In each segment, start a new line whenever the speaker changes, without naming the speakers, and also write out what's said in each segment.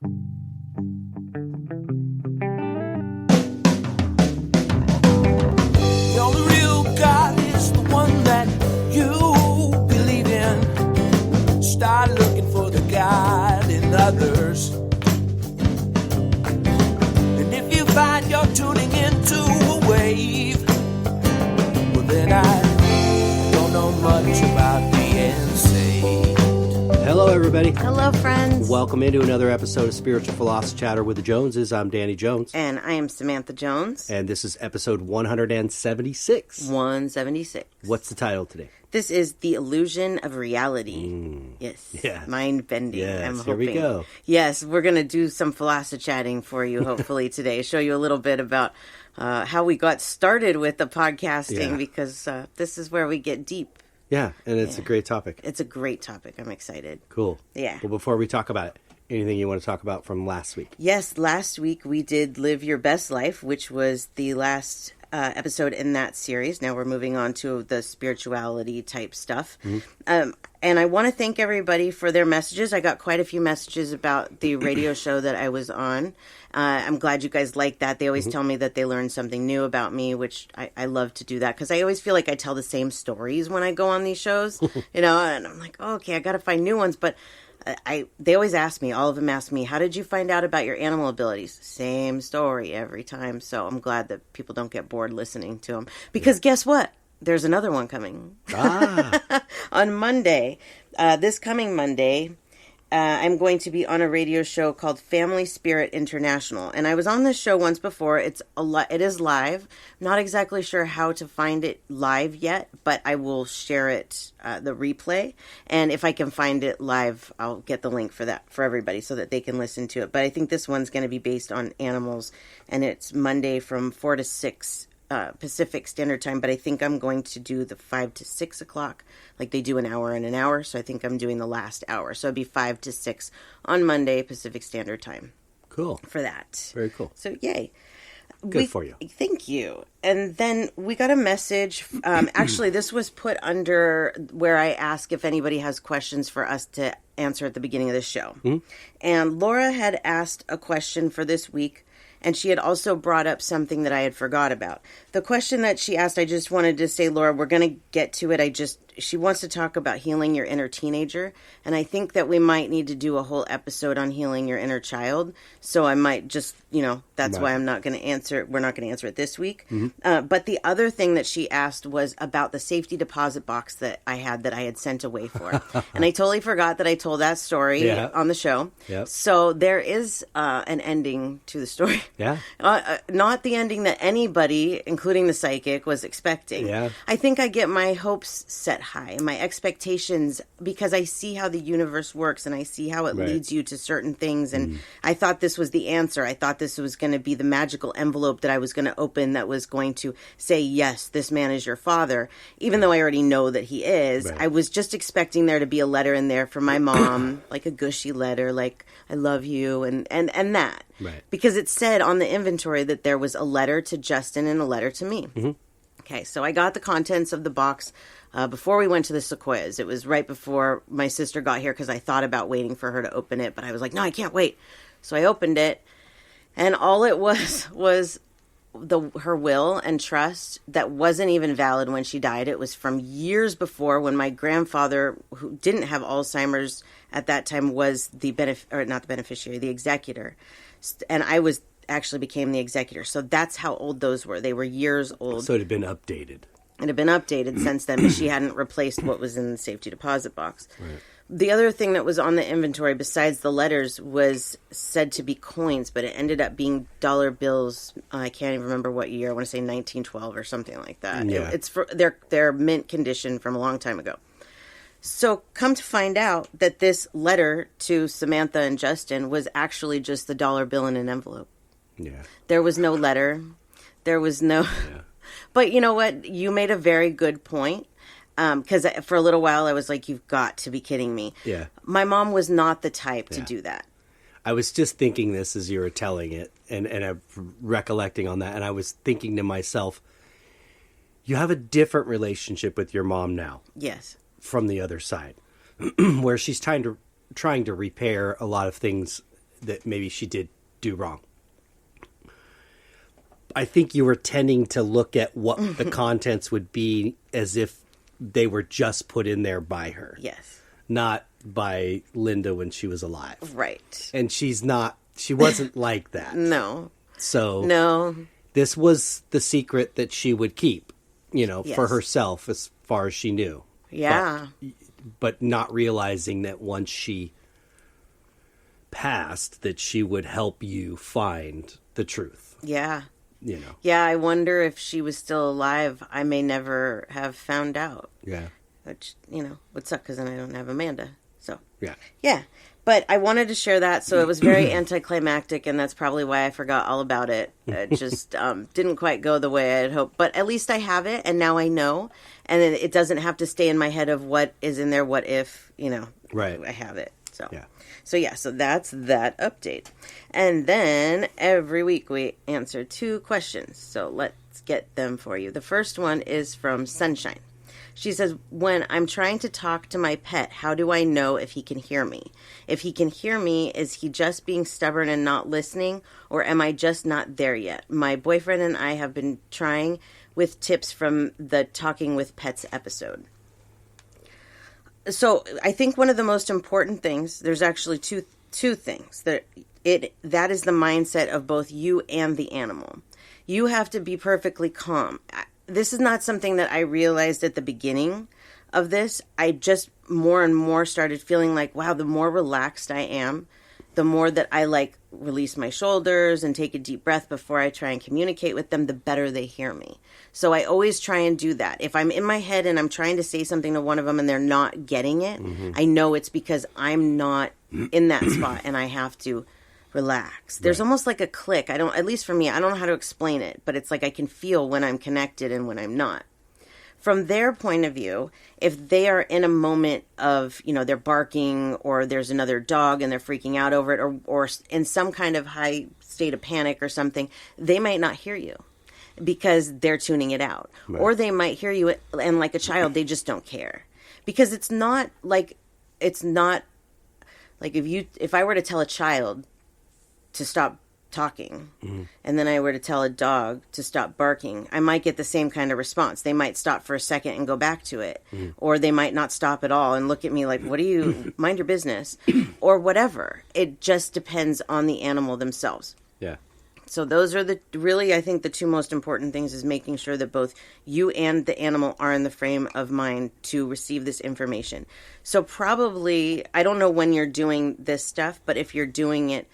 The only real God is the one that you believe in. Start looking for the God in others. And if you find you're tuning into a wave, well then I don't know much about being saved.
Hello, everybody.
Hello, friends.
Welcome into another episode of Spiritual Philosophy Chatter with the Joneses. I'm Danny Jones.
And I am Samantha Jones.
And this is episode 176.
176.
What's the title today?
This is The Illusion of Reality. Yes.
Yeah.
Mind bending.
Yes,
I'm
here
hoping.
we go.
Yes, we're going to do some philosophy chatting for you, hopefully, today. Show you a little bit about how we got started with the podcasting, because this is where we get deep.
Yeah, and it's a great topic.
It's a great topic. I'm excited.
Cool.
Yeah.
Well, before we talk about it, anything you want to talk about from last week?
Yes, last week we did Live Your Best Life, which was the last episode in that series. Now we're moving on to the spirituality type stuff. Mm-hmm. And I want to thank everybody for their messages. I got quite a few messages about the radio show that I was on. I'm glad you guys like that. They always tell me that they learned something new about me, which I love to do that because I always feel like I tell the same stories when I go on these shows, and I'm like, oh, okay, I got to find new ones. But they always ask me, all of them ask me, how did you find out about your animal abilities? Same story every time. So I'm glad that people don't get bored listening to them because guess what? There's another one coming. On Monday, this coming Monday, I'm going to be on a radio show called Family Spirit International. And I was on this show once before. It is live. I'm not exactly sure how to find it live yet, but I will share it, the replay. And if I can find it live, I'll get the link for that for everybody so that they can listen to it. But I think this one's going to be based on animals, and it's Monday from 4 to 6 Pacific Standard Time, but I think I'm going to do the 5 to 6 o'clock, like they do an hour and an hour. So I think I'm doing the last hour. So it'd be 5 to 6 on Monday, Pacific Standard Time.
Cool.
For that.
Very cool.
So yay.
Good for you.
Thank you. And then we got a message. Actually, this was put under where I ask if anybody has questions for us to answer at the beginning of the show. Mm-hmm. And Laura had asked a question for this week. And she had also brought up something that I had forgot about. The question that she asked, I just wanted to say, Laura, we're going to get to it. She wants to talk about healing your inner teenager. And I think that we might need to do a whole episode on healing your inner child. So I might just, that's why I'm not going to answer it. We're not going to answer it this week. Mm-hmm. But the other thing that she asked was about the safety deposit box that I had sent away for. And I totally forgot that I told that story on the show. Yep. So there is an ending to the story.
Yeah.
Not the ending that anybody, including the psychic, was expecting.
Yeah.
I think I get my hopes set high, my expectations, because I see how the universe works and I see how it leads you to certain things. And I thought this was the answer. I thought this was going to be the magical envelope that I was going to open that was going to say, yes, this man is your father, even though I already know that he is. Right. I was just expecting there to be a letter in there from my mom, like a gushy letter, like, I love you, and that. Right. Because it said on the inventory that there was a letter to Justin and a letter to me. Mm-hmm. Okay, so I got the contents of the box before we went to the Sequoias. It was right before my sister got here because I thought about waiting for her to open it, but I was like, no, I can't wait. So I opened it, and all it was her will and trust that wasn't even valid when she died. It was from years before when my grandfather, who didn't have Alzheimer's at that time, was the executor. And I actually became the executor. So that's how old those were. They were years old.
So it had been updated. It
had been updated since then, but she hadn't replaced what was in the safety deposit box. Right. The other thing that was on the inventory besides the letters was said to be coins, but it ended up being dollar bills. I can't even remember what year. I want to say 1912 or something like that. Yeah. It's for their mint condition from a long time ago. So come to find out that this letter to Samantha and Justin was actually just the dollar bill in an envelope.
Yeah.
There was no letter. There was no... Yeah. But you know what? You made a very good point. Because for a little while I was like, you've got to be kidding me.
Yeah.
My mom was not the type to do that.
I was just thinking this as you were telling it and I'm recollecting on that. And I was thinking to myself, you have a different relationship with your mom now.
Yes.
From the other side, where she's trying to repair a lot of things that maybe she did do wrong. I think you were tending to look at what the contents would be as if they were just put in there by her.
Yes.
Not by Linda when she was alive.
Right.
And she wasn't like that.
No.
So
No.
this was the secret that she would keep, for
Yes.
herself as far as she knew.
Yeah.
But not realizing that once she passed, that she would help you find the truth.
Yeah.
You know.
Yeah, I wonder if she was still alive, I may never have found out.
Yeah.
Which, would suck because then I don't have Amanda. So,
Yeah.
yeah. But I wanted to share that, so it was very anticlimactic, and that's probably why I forgot all about it. It just didn't quite go the way I had hoped. But at least I have it, and now I know. And it doesn't have to stay in my head of what is in there, what if,
Right.
I have it. So,
Yeah.
So that's that update. And then every week we answer 2 questions. So let's get them for you. The first one is from Sunshine. She says, when I'm trying to talk to my pet, how do I know if he can hear me? If he can hear me, is he just being stubborn and not listening, or am I just not there yet? My boyfriend and I have been trying with tips from the Talking with Pets episode. So I think one of the most important things, there's actually two things. That is the mindset of both you and the animal. You have to be perfectly calm. This is not something that I realized at the beginning of this. I just more and more started feeling like, wow, the more relaxed I am, the more that I release my shoulders and take a deep breath before I try and communicate with them, the better they hear me. So I always try and do that. If I'm in my head and I'm trying to say something to one of them and they're not getting it, I know it's because I'm not in that spot and I have to relax. There's almost like a click. At least for me, I don't know how to explain it, but it's like I can feel when I'm connected and when I'm not. From their point of view, if they are in a moment of, they're barking or there's another dog and they're freaking out over it or in some kind of high state of panic or something, they might not hear you because they're tuning it out. Right. Or they might hear you and like a child, they just don't care. Because it's not like if I were to tell a child to stop talking and then I were to tell a dog to stop barking, I might get the same kind of response. They might stop for a second and go back to it, or they might not stop at all and look at me like, what do you mind your business, or whatever. It just depends on the animal themselves.
Yeah.
So those are I think the 2 most important things is making sure that both you and the animal are in the frame of mind to receive this information. So probably, I don't know when you're doing this stuff, but if you're doing it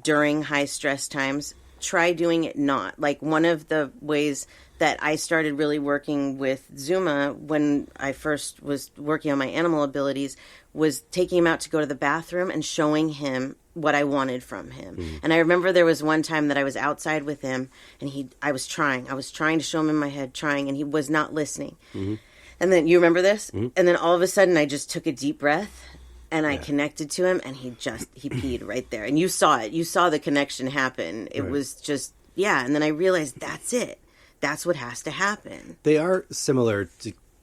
during high stress times, try doing it not. One of the ways that I started really working with Zuma when I first was working on my animal abilities was taking him out to go to the bathroom and showing him what I wanted from him. And I remember there was one time that I was outside with him and I was trying to show him in my head, and he was not listening. And then, you remember this? And then all of a sudden I just took a deep breath and I connected to him, and he peed right there. And you saw it. You saw the connection happen. It was just, and then I realized that's it. That's what has to happen.
They are similar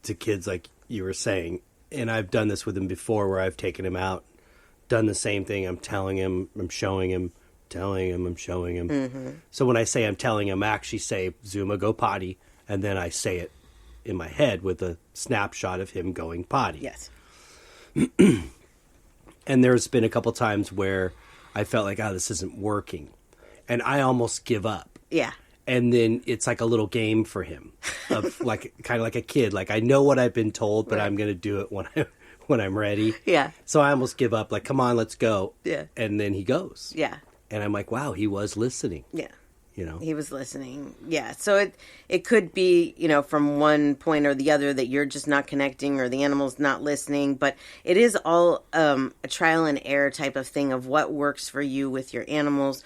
to kids, like you were saying. And I've done this with him before where I've taken him out, done the same thing. I'm telling him, I'm showing him, telling him, I'm showing him. So when I say I'm telling him, I actually say, Zuma, go potty. And then I say it in my head with a snapshot of him going potty.
Yes.
And there's been a couple times where I felt like, this isn't working. And I almost give up.
Yeah.
And then it's like a little game for him of kind of like a kid. I know what I've been told, but I'm going to do it when I'm ready.
Yeah.
So I almost give up, come on, let's go.
Yeah.
And then he goes.
Yeah.
And I'm like, wow, he was listening.
Yeah.
He
was listening. Yeah. So it could be, from one point or the other that you're just not connecting or the animal's not listening, but it is all a trial and error type of thing of what works for you with your animals.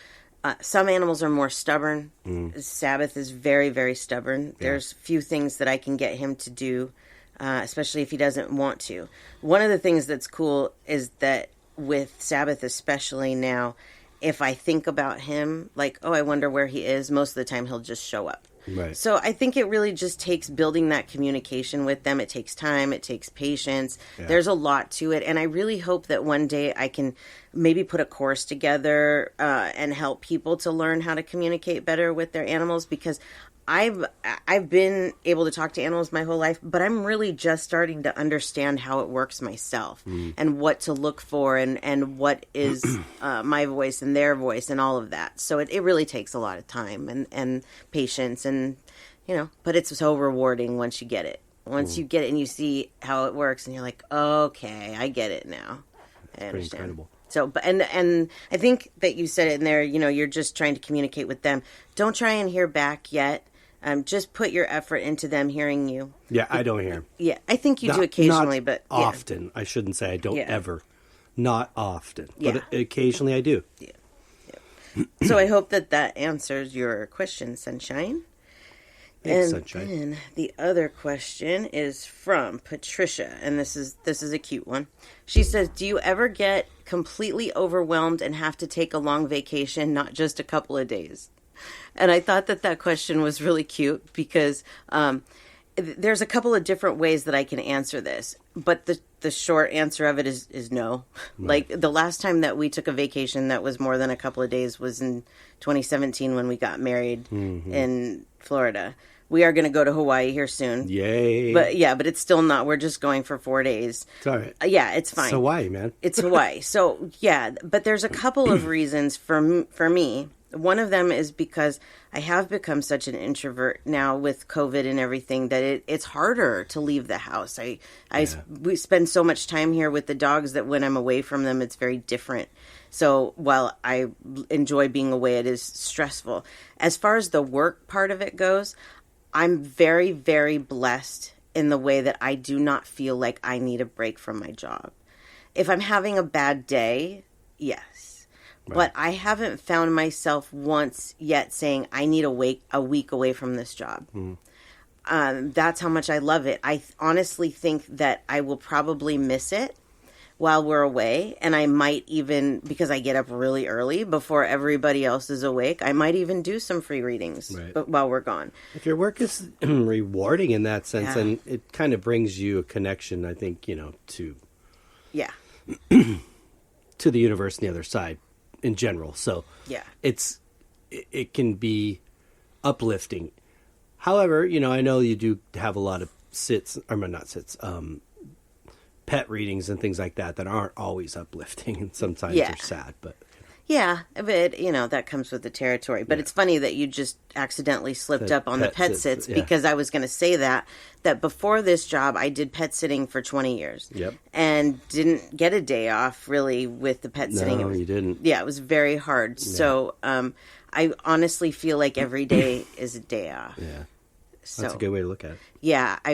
Some animals are more stubborn. Sabbath is very, very stubborn. Yeah. There's few things that I can get him to do, especially if he doesn't want to. One of the things that's cool is that with Sabbath, especially now, if I think about him, I wonder where he is, most of the time he'll just show up.
Right.
So I think it really just takes building that communication with them. It takes time. It takes patience.
Yeah.
There's a lot to it. And I really hope that one day I can maybe put a course together and help people to learn how to communicate better with their animals, because I've been able to talk to animals my whole life, but I'm really just starting to understand how it works myself and what to look for and what is my voice and their voice and all of that. So it really takes a lot of time and patience and, but it's so rewarding once you get it. Once you get it and you see how it works and you're like, okay, I get it now. I understand.
Pretty incredible.
So, but and I think that you said it in there, you're just trying to communicate with them. Don't try and hear back yet. Just put your effort into them hearing you.
Yeah, I don't hear.
Yeah, I think you do occasionally,
not
but yeah.
often. I shouldn't say I don't ever. Not often, but
Yeah.
occasionally I do.
Yeah. So I hope that answers your question, Sunshine.
Thanks,
And
Sunshine.
then the other question is from Patricia, and this is a cute one. She says, "Do you ever get completely overwhelmed and have to take a long vacation, not just a couple of days?" And I thought that question was really cute because there's a couple of different ways that I can answer this, but the short answer of it is no. Right. Like the last time that we took a vacation that was more than a couple of days was in 2017 when we got married in Florida. We are going to go to Hawaii here soon.
Yay.
But it's still not. We're just going for 4 days.
It's all right.
Yeah, it's fine.
It's Hawaii, man.
It's Hawaii. So, yeah, but there's a couple of reasons for me. One of them is because I have become such an introvert now with COVID and everything that it's harder to leave the house. We spend so much time here with the dogs that when I'm away from them, it's very different. So while I enjoy being away, it is stressful. As far as the work part of it goes, I'm very, very blessed in the way that I do not feel like I need a break from my job. If I'm having a bad day, yes. Right. But I haven't found myself once yet saying I need a week away from this job. That's how much I love it. I honestly think that I will probably miss it while we're away. And I might even, because I get up really early before everybody else is awake, I might even do some free readings while we're gone.
If your work is rewarding in that sense, and it kind of brings you a connection, I think, to to the universe and the other side in general. So it can be uplifting. However, I know you do have a lot of pet readings and things like that aren't always uplifting, and sometimes they're sad, but
yeah, but that comes with the territory. But it's funny that you just accidentally slipped up on the pet sits because I was going to say that before this job I did pet sitting for 20 years.
Yep.
And didn't get a day off really with the pet sitting.
No, you didn't.
Yeah, it was very hard. Yeah. So I honestly feel like every day is a day off.
Yeah. So, that's a good way to look at it.
Yeah, I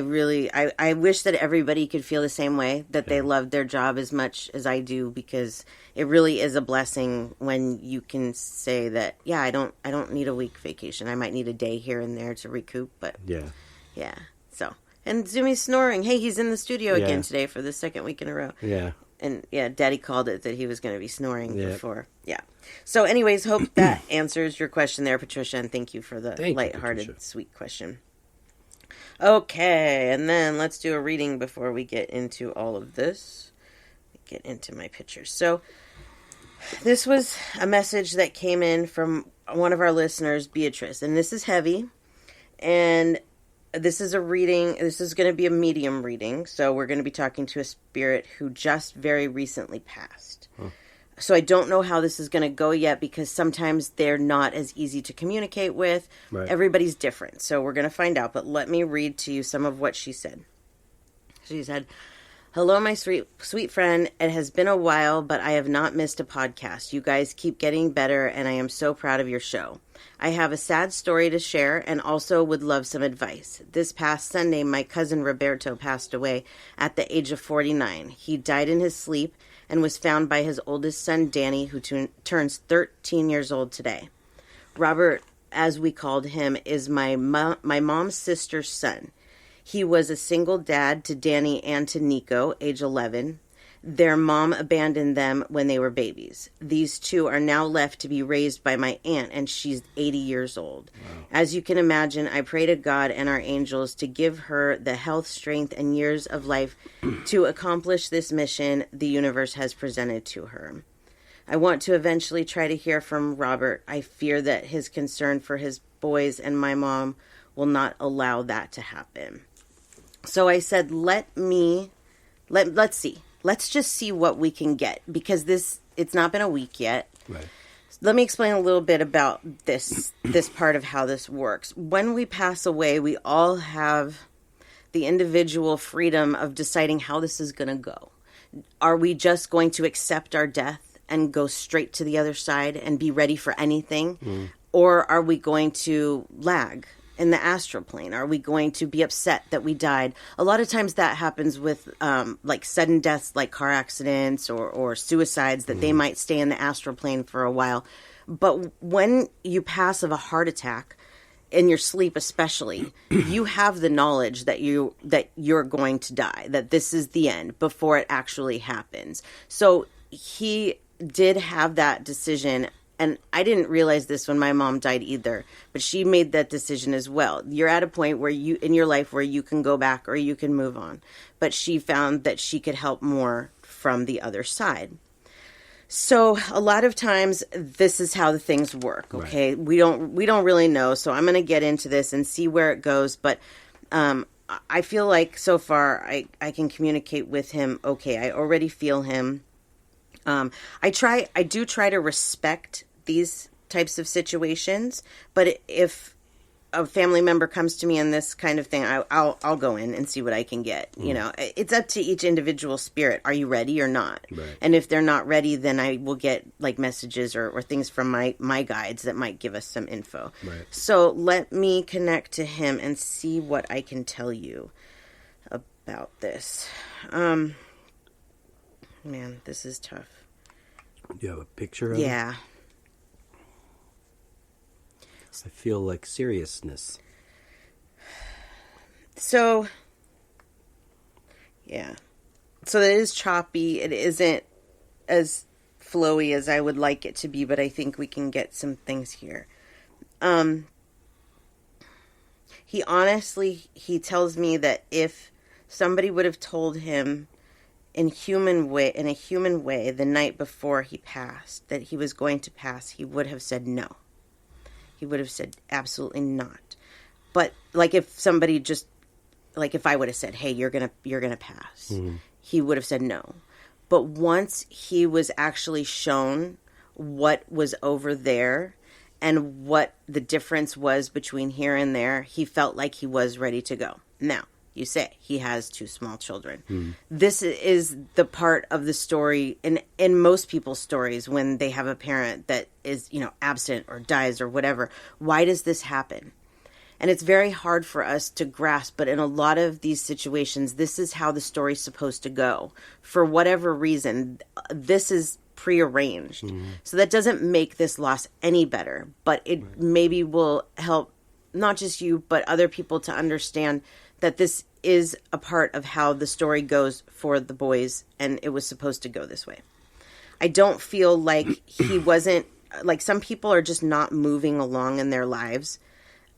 wish that everybody could feel the same way, that they love their job as much as I do, because it really is a blessing when you can say that, I don't need a week vacation. I might need a day here and there to recoup, but yeah. So, and Zumi's snoring. Hey, he's in the studio again today for the second week in a row.
Yeah.
And Daddy called it that he was going to be snoring before. Yeah. So anyways, hope that answers your question there, Patricia, and thank you for the lighthearted, sweet question. Okay, and then let's do a reading before we get into all of this. Get into my pictures. So this was a message that came in from one of our listeners, Beatrice, and this is heavy, and this is a reading. This is going to be a medium reading, so we're going to be talking to a spirit who just very recently passed. So I don't know how this is going to go yet, because sometimes they're not as easy to communicate with. Right. Everybody's different. So we're going to find out. But let me read to you some of what she said. She said, "Hello, my sweet friend. It has been a while, but I have not missed a podcast. You guys keep getting better, and I am so proud of your show. I have a sad story to share and also would love some advice. This past Sunday, my cousin Roberto passed away at the age of 49. He died in his sleep and was found by his oldest son, Danny, who turns 13 years old today. Robert, as we called him, is my mom's sister's son. He was a single dad to Danny and to Nico, age 11. Their mom abandoned them when they were babies. These two are now left to be raised by my aunt, and she's 80 years old. Wow. As you can imagine, I pray to God and our angels to give her the health, strength, and years of life to accomplish this mission the universe has presented to her. I want to eventually try to hear from Robert. I fear that his concern for his boys and my mom will not allow that to happen. So I said, let's see. Let's just see what we can get, because it's not been a week yet.
Right.
Let me explain a little bit about this part of how this works. When we pass away, we all have the individual freedom of deciding how this is going to go. Are we just going to accept our death and go straight to the other side and be ready for anything? Mm. Or are we going to lag in the astral plane? Are we going to be upset that we died? A lot of times that happens with like sudden deaths, like car accidents or suicides, that they might stay in the astral plane for a while. But when you pass of a heart attack, in your sleep especially, you have the knowledge that you're going to die, that this is the end before it actually happens. So he did have that decision. And I didn't realize this when my mom died either, but she made that decision as well. You're at a point where in your life where you can go back or you can move on. But she found that she could help more from the other side. So a lot of times this is how the things work. Okay. Right. We don't really know. So I'm going to get into this and see where it goes. But, I feel like so far I can communicate with him. Okay. I already feel him. I do try to respect these types of situations, but if a family member comes to me in this kind of thing, I'll go in and see what I can get. You know, it's up to each individual spirit. Are you ready or not? Right. And if they're not ready, then I will get like messages or things from my guides that might give us some info. Right. So let me connect to him and see what I can tell you about this. Man, this is tough.
Do you have a picture of it?
Yeah.
I feel like seriousness.
So, yeah. So it is choppy. It isn't as flowy as I would like it to be, but I think we can get some things here. He tells me that if somebody would have told him in a human way, the night before he passed, that he was going to pass, he would have said no. He would have said absolutely not. But like if somebody just, like if I would have said, hey, you're gonna pass, he would have said no. But once he was actually shown what was over there and what the difference was between here and there, he felt like he was ready to go. Now, you say he has 2 small children. This is the part of the story in most people's stories when they have a parent that is, absent or dies or whatever. Why does this happen? And it's very hard for us to grasp, but in a lot of these situations, this is how the story's supposed to go. For whatever reason, this is prearranged. So that doesn't make this loss any better, but it maybe will help not just you, but other people to understand that this is a part of how the story goes for the boys, and it was supposed to go this way. I don't feel like he wasn't, like some people are just not moving along in their lives,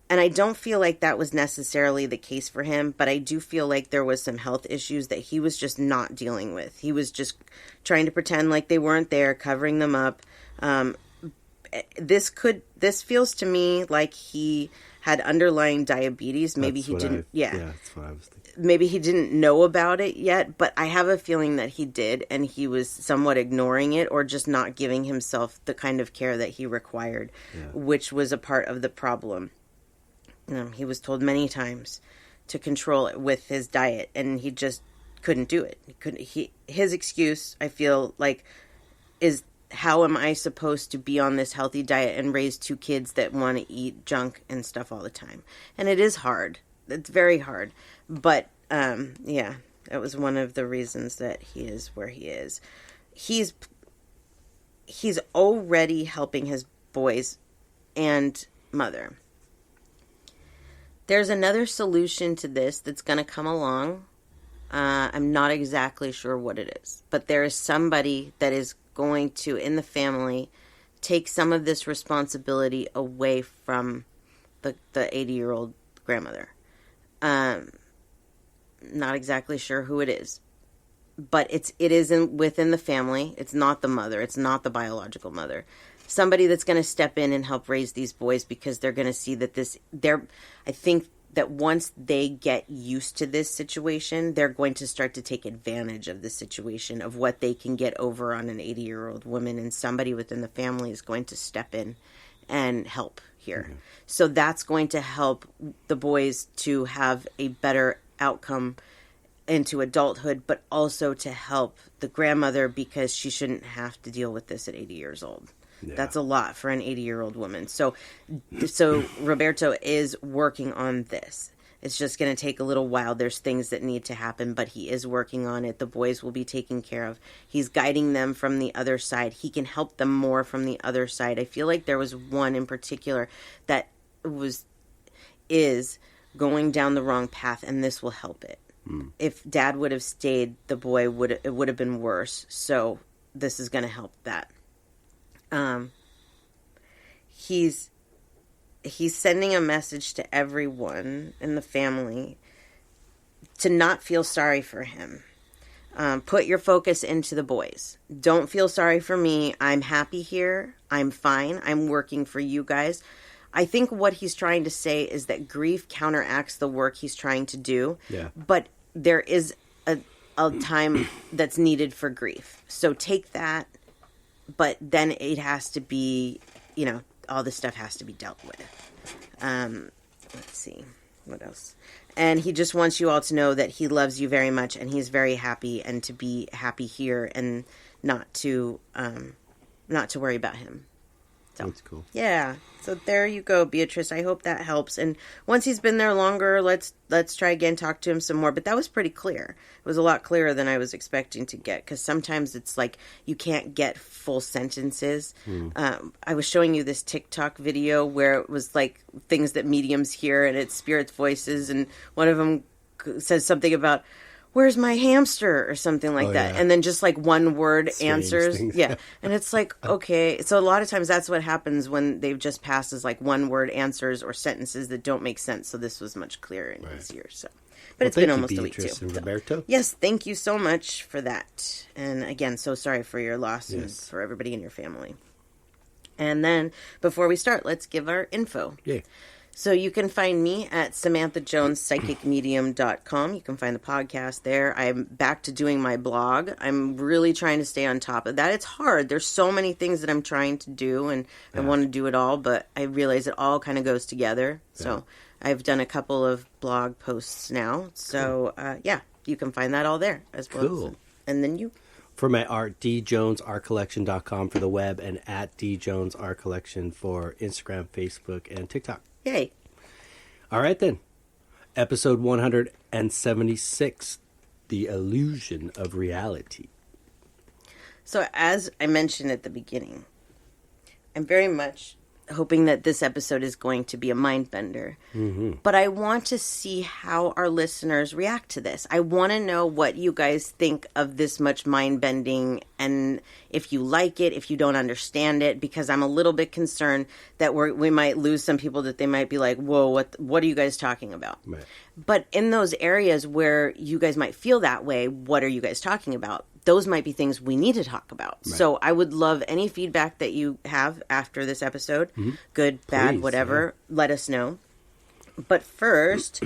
and I don't feel like that was necessarily the case for him, but I do feel like there was some health issues that he was just not dealing with. He was just trying to pretend like they weren't there, covering them up. This feels to me like he had underlying diabetes. Maybe he didn't. Yeah, that's what I was thinking. Maybe he didn't know about it yet, but I have a feeling that he did, and he was somewhat ignoring it or just not giving himself the kind of care that he required, which was a part of the problem. He was told many times to control it with his diet, and he just couldn't do it. His excuse, I feel like, is, how am I supposed to be on this healthy diet and raise 2 kids that want to eat junk and stuff all the time? And it is hard. It's very hard. But, that was one of the reasons that he is where he is. He's already helping his boys and mother. There's another solution to this that's going to come along. I'm not exactly sure what it is, but there is somebody that is going to, in the family, take some of this responsibility away from the 80-year-old grandmother. Not exactly sure who it is, but it is within the family. It's not the mother. It's not the biological mother. Somebody that's going to step in and help raise these boys, because they're going to see that I think that once they get used to this situation, they're going to start to take advantage of the situation, of what they can get over on an 80-year-old woman, and somebody within the family is going to step in and help here. Mm-hmm. So that's going to help the boys to have a better outcome into adulthood, but also to help the grandmother, because she shouldn't have to deal with this at 80 years old. Yeah. That's a lot for an 80-year-old woman. So Roberto is working on this. It's just going to take a little while. There's things that need to happen, but he is working on it. The boys will be taken care of. He's guiding them from the other side. He can help them more from the other side. I feel like there was one in particular that is going down the wrong path, and this will help it. Mm. If Dad would have stayed, it would have been worse. So this is going to help that. He's sending a message to everyone in the family to not feel sorry for him. Put your focus into the boys. Don't feel sorry for me. I'm happy here. I'm fine. I'm working for you guys. I think what he's trying to say is that grief counteracts the work he's trying to do. Yeah. But there is a time that's needed for grief. So take that. But then it has to be, all this stuff has to be dealt with. Let's see. What else? And he just wants you all to know that he loves you very much, and he's very happy, and to be happy here, and not to worry about him. So,
that's cool.
Yeah. So there you go, Beatrice. I hope that helps. And once he's been there longer, let's try again, talk to him some more. But that was pretty clear. It was a lot clearer than I was expecting to get, because sometimes it's like you can't get full sentences. I was showing you this TikTok video where it was like things that mediums hear, and it's spirits' voices, and one of them says something about, "Where's my hamster?" or something like that. Yeah. And then just like one word answers. Things. Yeah. And it's like, okay. So a lot of times that's what happens when they've just passed, as like one word answers or sentences that don't make sense. So this was much clearer and easier. So, but it's been almost a week too.
And Roberto.
So, yes. Thank you so much for that. And again, so sorry for your loss and for everybody in your family. And then before we start, let's give our info.
Yeah.
So you can find me at SamanthaJonesPsychicMedium.com. You can find the podcast there. I'm back to doing my blog. I'm really trying to stay on top of that. It's hard. There's so many things that I'm trying to do, and I want to do it all, but I realize it all kind of goes together. So I've done a couple of blog posts now. So, you can find that all there as well.
Cool.
And then you?
For my art, djonesartcollection.com for the web, and at djonesartcollection for Instagram, Facebook, and TikTok.
Yay.
All right, then. Episode 176, The Illusion of Reality.
So, as I mentioned at the beginning, I'm very much hoping that this episode is going to be a mind bender. Mm-hmm. But I want to see how our listeners react to this. I want to know what you guys think of this much mind bending, and if you like it, if you don't understand it, because I'm a little bit concerned that we might lose some people, that they might be like, whoa, what are you guys talking about? Right. But in those areas where you guys might feel that way, what are you guys talking about? Those might be things we need to talk about. Right. So I would love any feedback that you have after this episode. Mm-hmm. Good, bad, whatever. Yeah. Let us know. But first,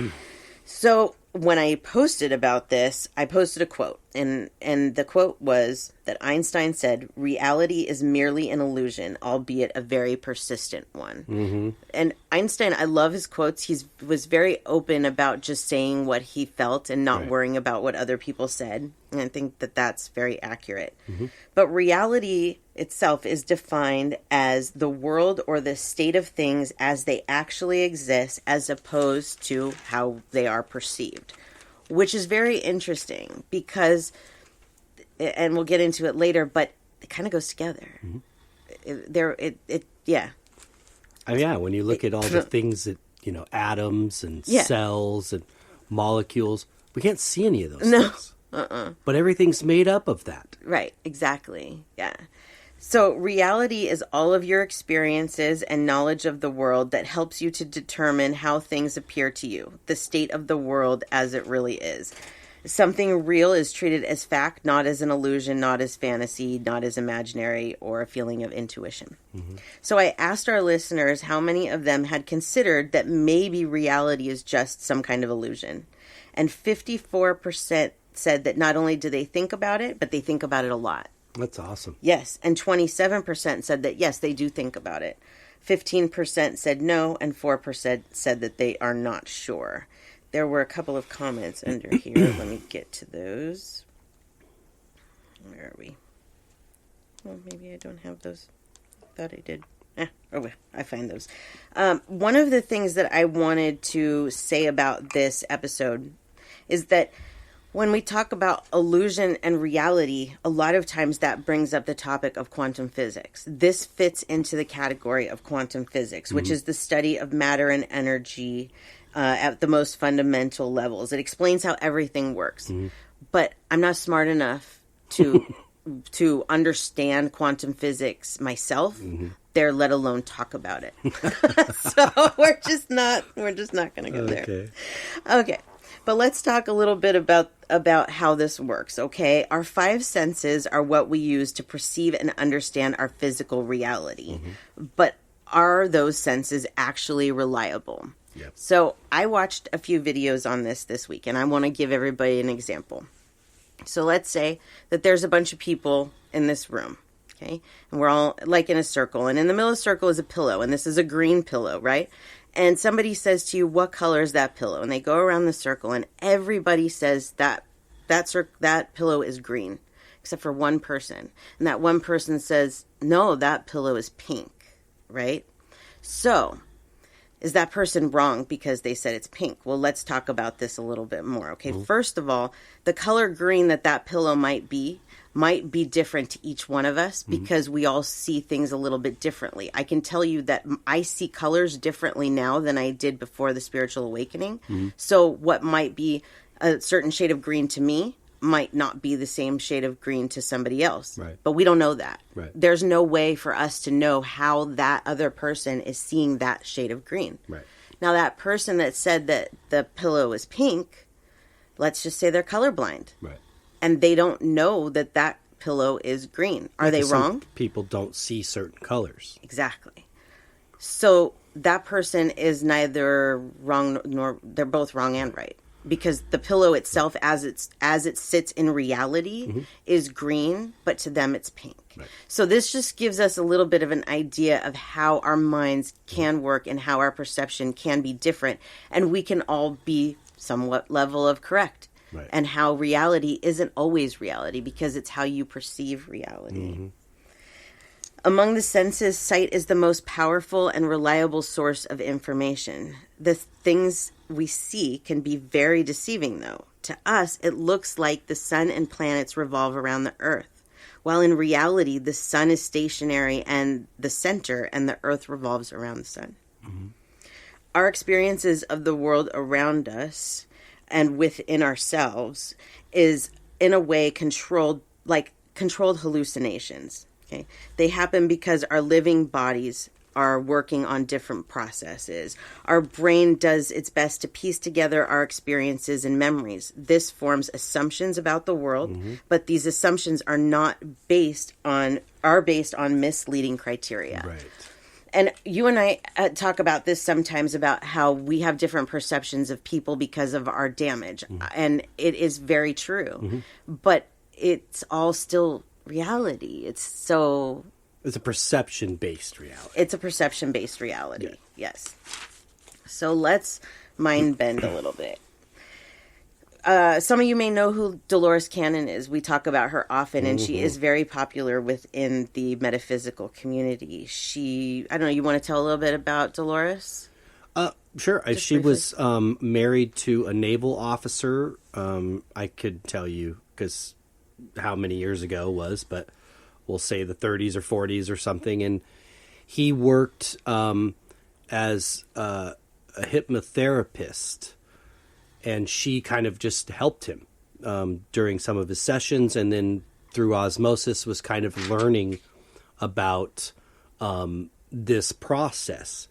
so when I posted about this, I posted a quote. And the quote was that Einstein said, "Reality is merely an illusion, albeit a very persistent one." Mm-hmm. And Einstein, I love his quotes. He was very open about just saying what he felt and not worrying about what other people said. And I think that that's very accurate. Mm-hmm. But reality itself is defined as the world or the state of things as they actually exist, as opposed to how they are perceived. Which is very interesting because, and we'll get into it later, but it kind of goes together. Mm-hmm.
When you look at all the things that, atoms and cells and molecules, We can't see any of those
No.
things. But everything's made up of that.
Right, exactly. Yeah. So reality is all of your experiences and knowledge of the world that helps you to determine how things appear to you, the state of the world as it really is. Something real is treated as fact, not as an illusion, not as fantasy, not as imaginary, or a feeling of intuition. So I asked our listeners how many of them had considered that maybe reality is just some kind of illusion. And 54% said that not only do they think about it, but they think about it a lot.
That's awesome.
Yes, and 27% said that, yes, they do think about it. 15% said no, and 4% said that they are not sure. There were a couple of comments under here. Let me get to those. Where are we? Well, maybe I don't have those. Thought I did. Well, I find those. One of the things that I wanted to say about this episode is that when we talk about illusion and reality, a lot of times that brings up the topic of quantum physics. This fits into the category of quantum physics, which is the study of matter and energy at the most fundamental levels. It explains how everything works. But I'm not smart enough to understand quantum physics myself. There, let alone talk about it. So we're just not going to go there. Okay. But let's talk a little bit about how this works, okay? Our five senses are what we use to perceive and understand our physical reality. But are those senses actually reliable?
Yep.
So I watched a few videos on this week, and I want to give everybody an example. So let's say that there's a bunch of people in this room, okay? And we're all like in a circle, and in the middle of the circle is a pillow, and this is a green pillow, right? And somebody says to you, what color is that pillow? And they go around the circle, and everybody says that pillow is green, except for one person. And that one person says, no, that pillow is pink, right? So, is that person wrong because they said it's pink? Well, let's talk about this a little bit more, okay? First of all, the color green that pillow might be different to each one of us because we all see things a little bit differently. I can tell you that I see colors differently now than I did before the spiritual awakening. So what might be a certain shade of green to me might not be the same shade of green to somebody else.
Right.
But we don't know that.
Right.
There's no way for us to know how that other person is seeing that shade of green.
Right.
Now, that person that said that the pillow is pink, let's just say they're colorblind.
Right.
And they don't know that pillow is green. Are they wrong?
Some people don't see certain colors.
Exactly. So that person is neither wrong nor they're both wrong and right. Because the pillow itself, as it sits in reality, is green, but to them it's pink. Right. So this just gives us a little bit of an idea of how our minds can work and how our perception can be different, and we can all be somewhat level of correct. Right. And how reality isn't always reality because it's how you perceive reality. Among the senses, sight is the most powerful and reliable source of information. The things we see can be very deceiving, though. To us, it looks like the sun and planets revolve around the earth, while in reality, the sun is stationary and the center, and the earth revolves around the sun. Our experiences of the world around us and within ourselves is in a way controlled hallucinations. Okay, they happen because our living bodies are working on different processes. Our brain does its best to piece together our experiences and memories. This forms assumptions about the world, but these assumptions are based on misleading criteria.
Right.
And you and I talk about this sometimes, about how we have different perceptions of people because of our damage. And it is very true. But it's all still reality. It's a
perception-based reality.
It's a perception-based reality, yes. So let's mind bend a little bit. Some of you may know who Dolores Cannon is. We talk about her often, and she is very popular within the metaphysical community. I don't know, you want to tell a little bit about Dolores?
Sure. She was married to a naval officer. I could tell you because how many years ago it was, but we'll say the 30s or 40s or something. And he worked as a hypnotherapist And she kind of just helped him during some of his sessions, and then through osmosis was kind of learning about this process.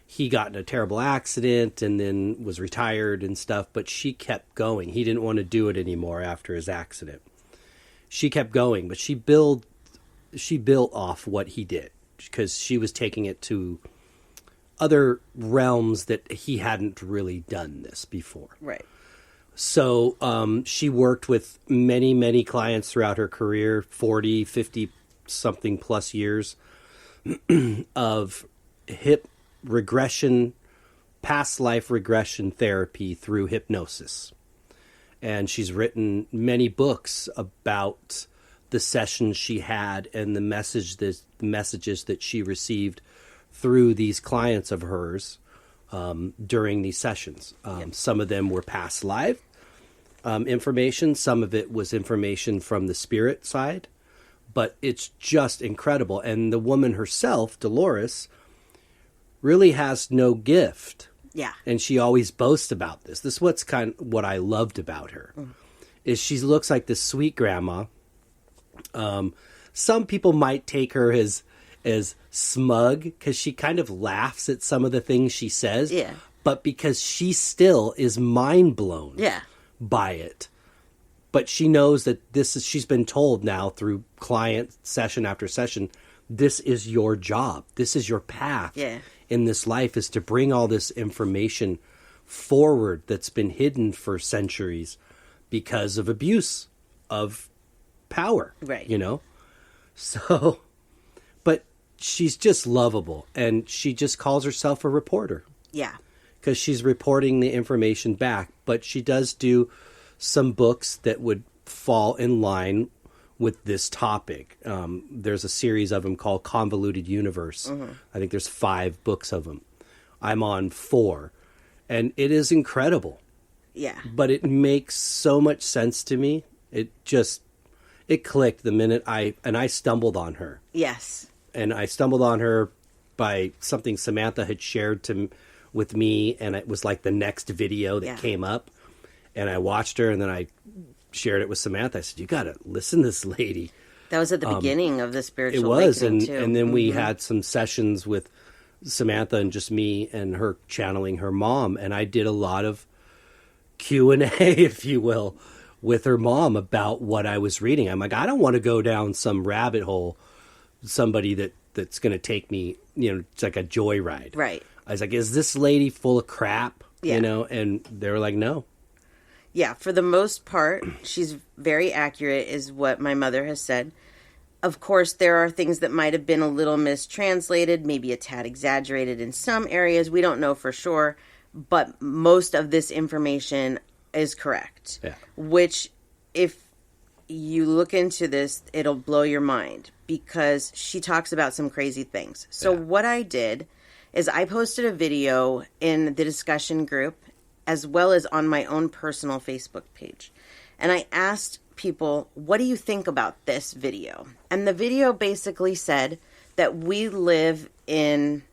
He got in a terrible accident and then was retired and stuff, but she kept going. He didn't want to do it anymore after his accident. She kept going, but she built off what he did because she was taking it to other realms that he hadn't really done this before.
Right.
So she worked with many, many clients throughout her career, 40, 50 something plus years of hip regression, past life regression therapy through hypnosis. And she's written many books about the sessions she had and the messages that she received through these clients of hers during these sessions. Some of them were past life information. Some of it was information from the spirit side. But it's just incredible. And the woman herself, Dolores, really has no gift.
Yeah.
And she always boasts about this. This is what I loved about her. Is she looks like this sweet grandma. Some people might take her as smug because she kind of laughs at some of the things she says.
Yeah.
But because she still is mind blown by it. But she knows that she's been told now through client session after session, this is your job. This is your path in this life, is to bring all this information forward that's been hidden for centuries because of abuse of power.
Right.
You know? So, but she's just lovable, and she just calls herself a reporter.
Yeah. Because
she's reporting the information back, but she does do some books that would fall in line with this topic. There's a series of them called Convoluted Universe. I think there's 5 books of them. I'm on 4. And it is incredible.
Yeah.
But it makes so much sense to me. It clicked the minute I stumbled on her.
Yes.
And I stumbled on her by something Samantha had shared with me, and it was like the next video that came up. And I watched her, and then I shared it with Samantha. I said, you got to listen to this lady.
That was at the beginning of the spiritual
awakening. It was,
too.
And then we had some sessions with Samantha and just me and her channeling her mom. And I did a lot of Q&A, if you will, with her mom about what I was reading. I'm like, I don't want to go down some rabbit hole, somebody that's going to take me, it's like a joyride.
Right.
I was like, is this lady full of crap?
Yeah.
And they were like, no.
Yeah, for the most part, she's very accurate, is what my mother has said. Of course, there are things that might have been a little mistranslated, maybe a tad exaggerated in some areas. We don't know for sure, but most of this information is correct.
Yeah.
Which, if you look into this, it'll blow your mind, because she talks about some crazy things. So what I did is I posted a video in the discussion group, as well as on my own personal Facebook page. And I asked people, what do you think about this video? And the video basically said that we live in,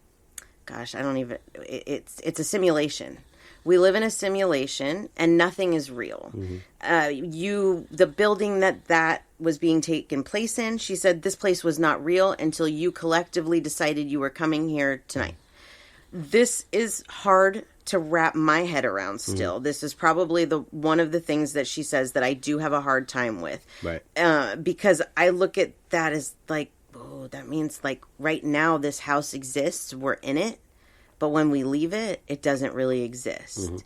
it's a simulation. We live in a simulation, and nothing is real. The building that was being taken place in, she said this place was not real until you collectively decided you were coming here tonight. This is hard to wrap my head around still. This is probably one of the things that she says that I do have a hard time with.
Right.
Because I look at that as like, oh, that means like right now this house exists, we're in it, but when we leave it, it doesn't really exist.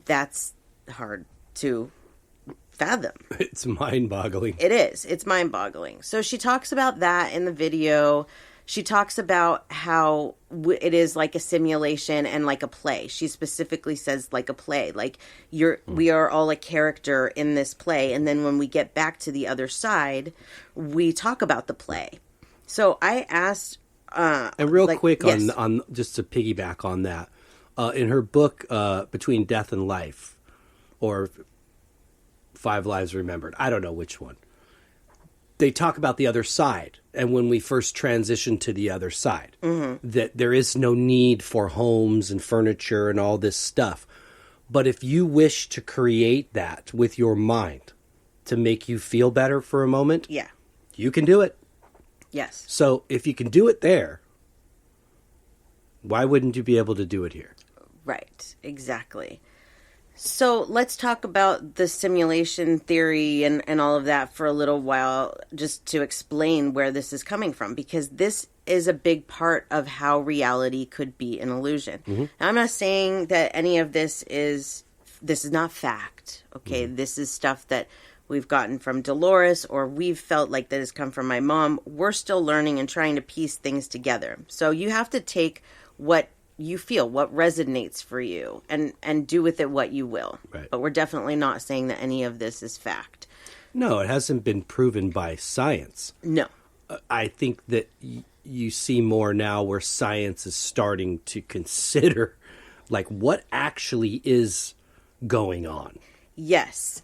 That's hard to fathom.
It's mind-boggling.
It is. It's mind-boggling. So she talks about that in the video. She talks about how it is like a simulation and like a play. She specifically says like a play. Like we are all a character in this play. And then when we get back to the other side, we talk about the play. So I asked...
and real quick on just to piggyback on that. In her book, Between Death and Life, or 5 Lives Remembered, I don't know which one, they talk about the other side. And when we first transition to the other side, that there is no need for homes and furniture and all this stuff. But if you wish to create that with your mind to make you feel better for a moment,
Yeah.
you can do it.
Yes.
So if you can do it there, why wouldn't you be able to do it here?
Right. Exactly. So let's talk about the simulation theory and all of that for a little while, just to explain where this is coming from, because this is a big part of how reality could be an illusion. Now, I'm not saying that any of this is not fact. Okay. This is stuff that we've gotten from Dolores, or we've felt like that has come from my mom. We're still learning and trying to piece things together. So you have to take what you feel, what resonates for you, and do with it what you will.
Right.
But we're definitely not saying that any of this is fact.
No, it hasn't been proven by science.
No.
I think that you see more now where science is starting to consider, like, what actually is going on.
Yes.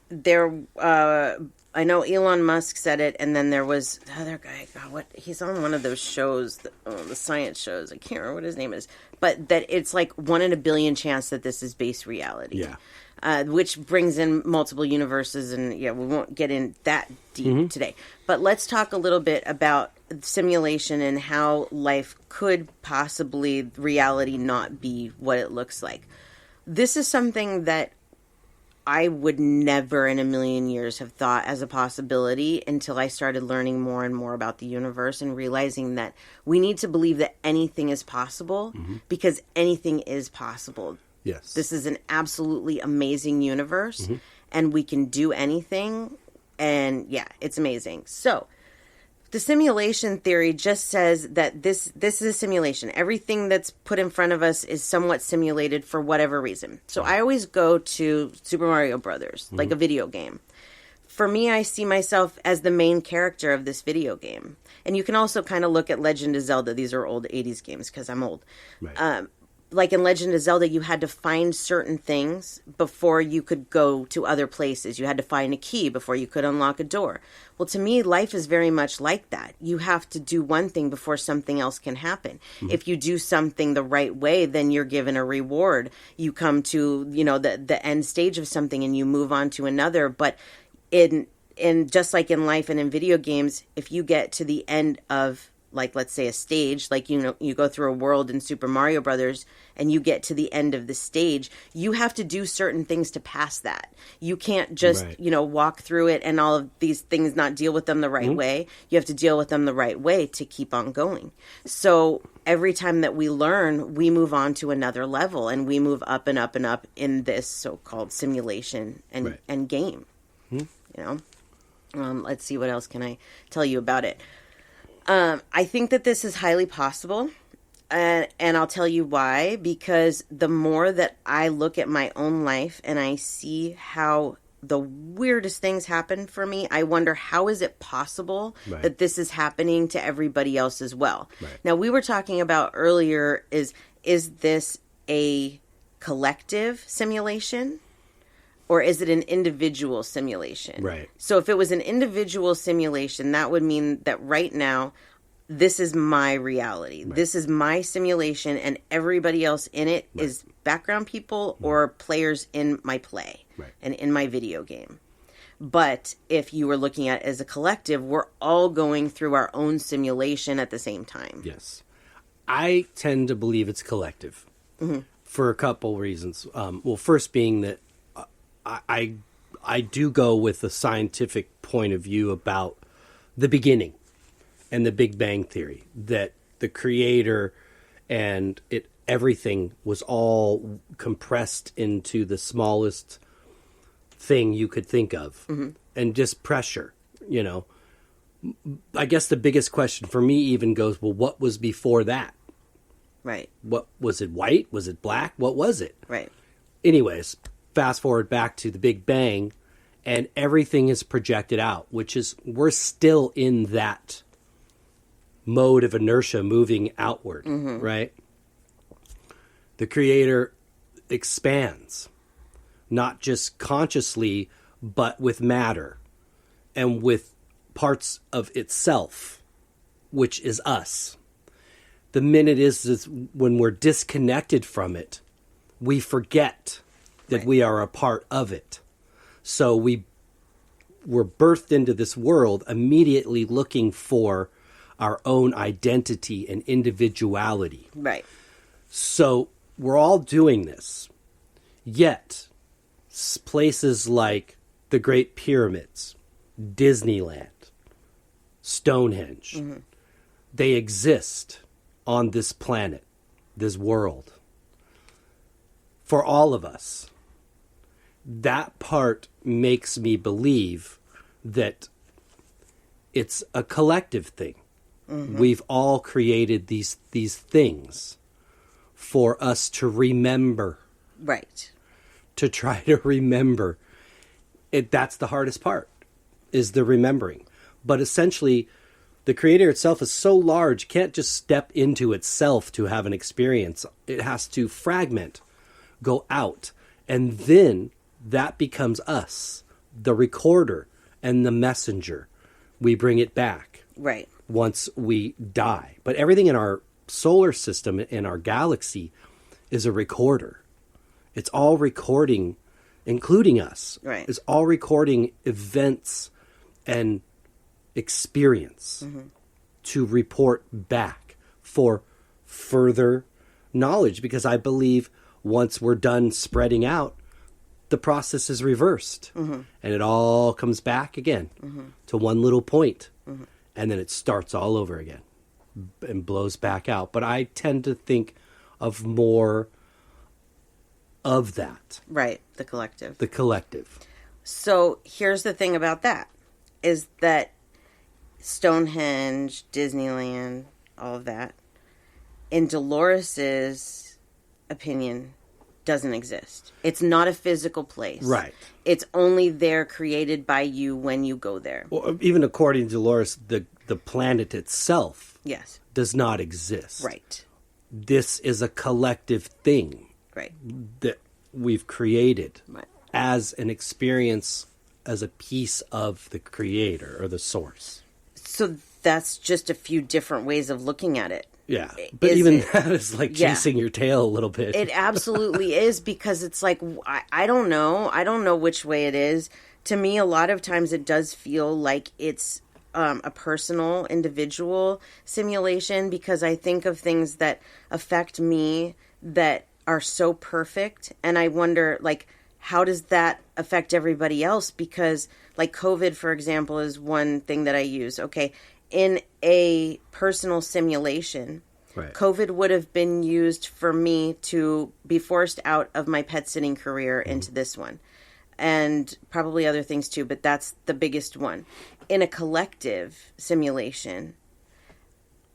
I know Elon Musk said it, and then there was the other guy. God, he's on one of those shows, the science shows. I can't remember what his name is, but that it's like 1 in a billion chance that this is base reality.
Yeah.
Which brings in multiple universes, and we won't get in that deep today. But let's talk a little bit about simulation and how life could possibly, reality not be what it looks like. This is something that I would never in a million years have thought as a possibility until I started learning more and more about the universe and realizing that we need to believe that anything is possible, because anything is possible.
Yes.
This is an absolutely amazing universe, and we can do anything, and it's amazing. So the simulation theory just says that this is a simulation. Everything that's put in front of us is somewhat simulated for whatever reason. So I always go to Super Mario Brothers, like a video game. For me, I see myself as the main character of this video game. And you can also kind of look at Legend of Zelda. These are old 80s games because I'm old.
Right.
Like in Legend of Zelda, you had to find certain things before you could go to other places. You had to find a key before you could unlock a door. Well, to me, life is very much like that. You have to do one thing before something else can happen. If you do something the right way, then you're given a reward. You come to, the end stage of something and you move on to another. But in just like in life and in video games, if you get to the end of, like, let's say a stage, like, you go through a world in Super Mario Brothers and you get to the end of the stage, you have to do certain things to pass that. You can't just, walk through it and all of these things not deal with them the right way. You have to deal with them the right way to keep on going. So every time that we learn, we move on to another level, and we move up and up and up in this so-called simulation and game. Let's see, what else can I tell you about it? I think that this is highly possible, and I'll tell you why. Because the more that I look at my own life and I see how the weirdest things happen for me, I wonder, how is it possible that this is happening to everybody else as well? Right. Now, we were talking about earlier, is this a collective simulation? Or is it an individual simulation?
Right.
So if it was an individual simulation, that would mean that right now, this is my reality. Right. This is my simulation, and everybody else in it is background people or players in my play and in my video game. But if you were looking at it as a collective, we're all going through our own simulation at the same time.
Yes. I tend to believe it's collective for a couple reasons. Well, first being that I do go with a scientific point of view about the beginning and the Big Bang Theory, that the creator and everything was all compressed into the smallest thing you could think of, and just pressure, I guess the biggest question for me even goes, well, what was before that?
Right.
What was it? White? Was it black? What was it?
Right.
Anyways, fast forward back to the Big Bang, and everything is projected out, which is, we're still in that mode of inertia moving outward, right? The creator expands, not just consciously, but with matter and with parts of itself, which is us. The minute is when we're disconnected from it, we forget that
Right.
we are a part of it. So we were birthed into this world immediately looking for our own identity and individuality.
Right.
So we're all doing this. Yet, places like the Great Pyramids, Disneyland, Stonehenge, they exist on this planet, this world. For all of us. That part makes me believe that it's a collective thing. We've all created these things for us to remember.
Right.
To try to remember. That's the hardest part, is the remembering. But essentially, the creator itself is so large, can't just step into itself to have an experience. It has to fragment, go out, and then that becomes us, the recorder and the messenger. We bring it back.
Right.
Once we die. But everything in our solar system, in our galaxy, is a recorder. It's all recording, including us.
Right.
It's all recording events and experience to report back for further knowledge. Because I believe once we're done spreading out, the process is reversed. And it all comes back again to one little point. And then it starts all over again and blows back out. But I tend to think of more of that.
Right. The collective.
The collective.
So here's the thing about that, is that Stonehenge, Disneyland, all of that, in Dolores's opinion, doesn't exist. It's not a physical place.
Right.
It's only there created by you when you go there.
Well, even according to Dolores, the planet itself
Yes.
does not exist.
Right.
This is a collective thing
Right.
that we've created
Right.
as an experience, as a piece of the creator or the source.
So that's just a few different ways of looking at it.
Yeah. But
Is
even
it-
that is like
Yeah.
chasing your tail a little bit.
It absolutely is, because it's like, I don't know. I don't know which way it is. To me, a lot of times it does feel like it's a personal, individual simulation, because I think of things that affect me that are so perfect. And I wonder, like, how does that affect everybody else? Because, like, COVID, for example, is one thing that I use. Okay, in a personal simulation,
Right.
COVID would have been used for me to be forced out of my pet sitting career into this one. And probably other things too, but that's the biggest one. In a collective simulation,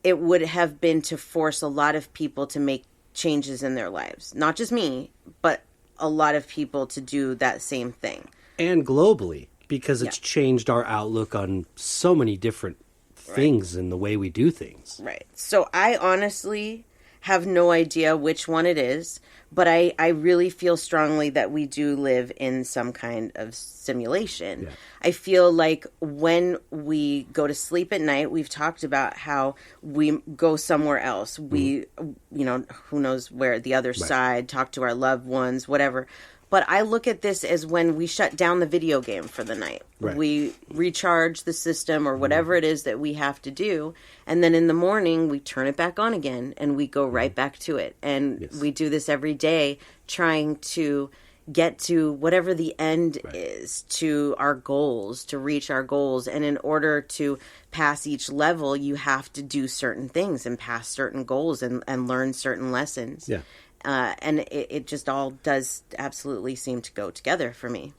it would have been to force a lot of people to make changes in their lives. Not just me, but a lot of people to do that same thing.
And globally, because it's changed our outlook on so many different things and the way we do things.
Right. So I honestly have no idea which one it is, but I really feel strongly that we do live in some kind of simulation.
Yeah.
I feel like when we go to sleep at night, we've talked about how we go somewhere else. We, who knows where, the other side, talk to our loved ones, whatever. But I look at this as when we shut down the video game for the night.
Right.
We recharge the system or whatever it is that we have to do. And then in the morning, we turn it back on again and we go right back to it. And we do this every day, trying to get to whatever the end is, to our goals, to reach our goals. And in order to pass each level, you have to do certain things and pass certain goals and learn certain lessons.
Yeah.
And it just all does absolutely seem to go together for me.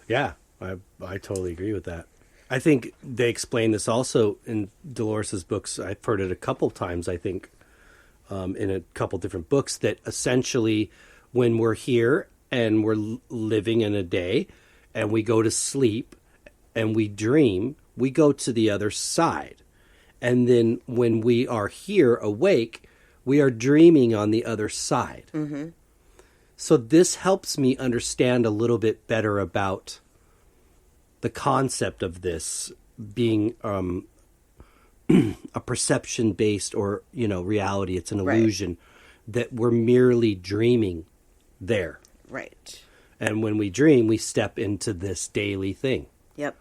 Yeah, I totally agree with that. I think they explain this also in Dolores's books. I've heard it a couple times, I think, in a couple different books, that essentially when we're here and we're living in a day and we go to sleep and we dream, we go to the other side. And then when we are here awake, we are dreaming on the other side. Mm-hmm. So this helps me understand a little bit better about the concept of this being a perception-based or, reality. It's an illusion that we're merely dreaming there.
Right.
And when we dream, we step into this daily thing.
Yep.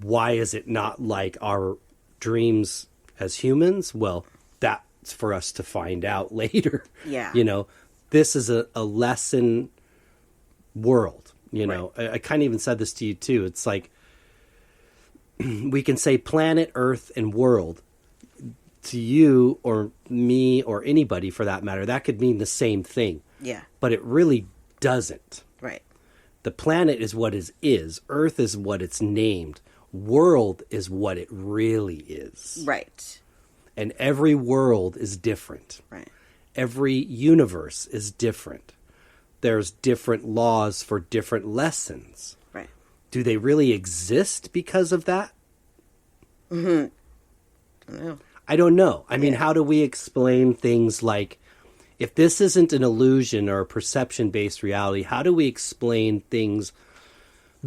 Why is it not like our dreams as humans? Well, that's for us to find out later.
Yeah.
You know, this is a lesson world. You know, I kind of even said this to you too. It's like we can say planet, Earth, and world. To you or me or anybody for that matter, that could mean the same thing.
Yeah.
But it really doesn't.
Right.
The planet is what it is. Earth is what it's named. World is what it really is.
Right.
And every world is different.
Right.
Every universe is different. There's different laws for different lessons.
Right.
Do they really exist because of that?
I don't know.
I don't know. I mean, how do we explain things like, if this isn't an illusion or a perception-based reality, how do we explain things,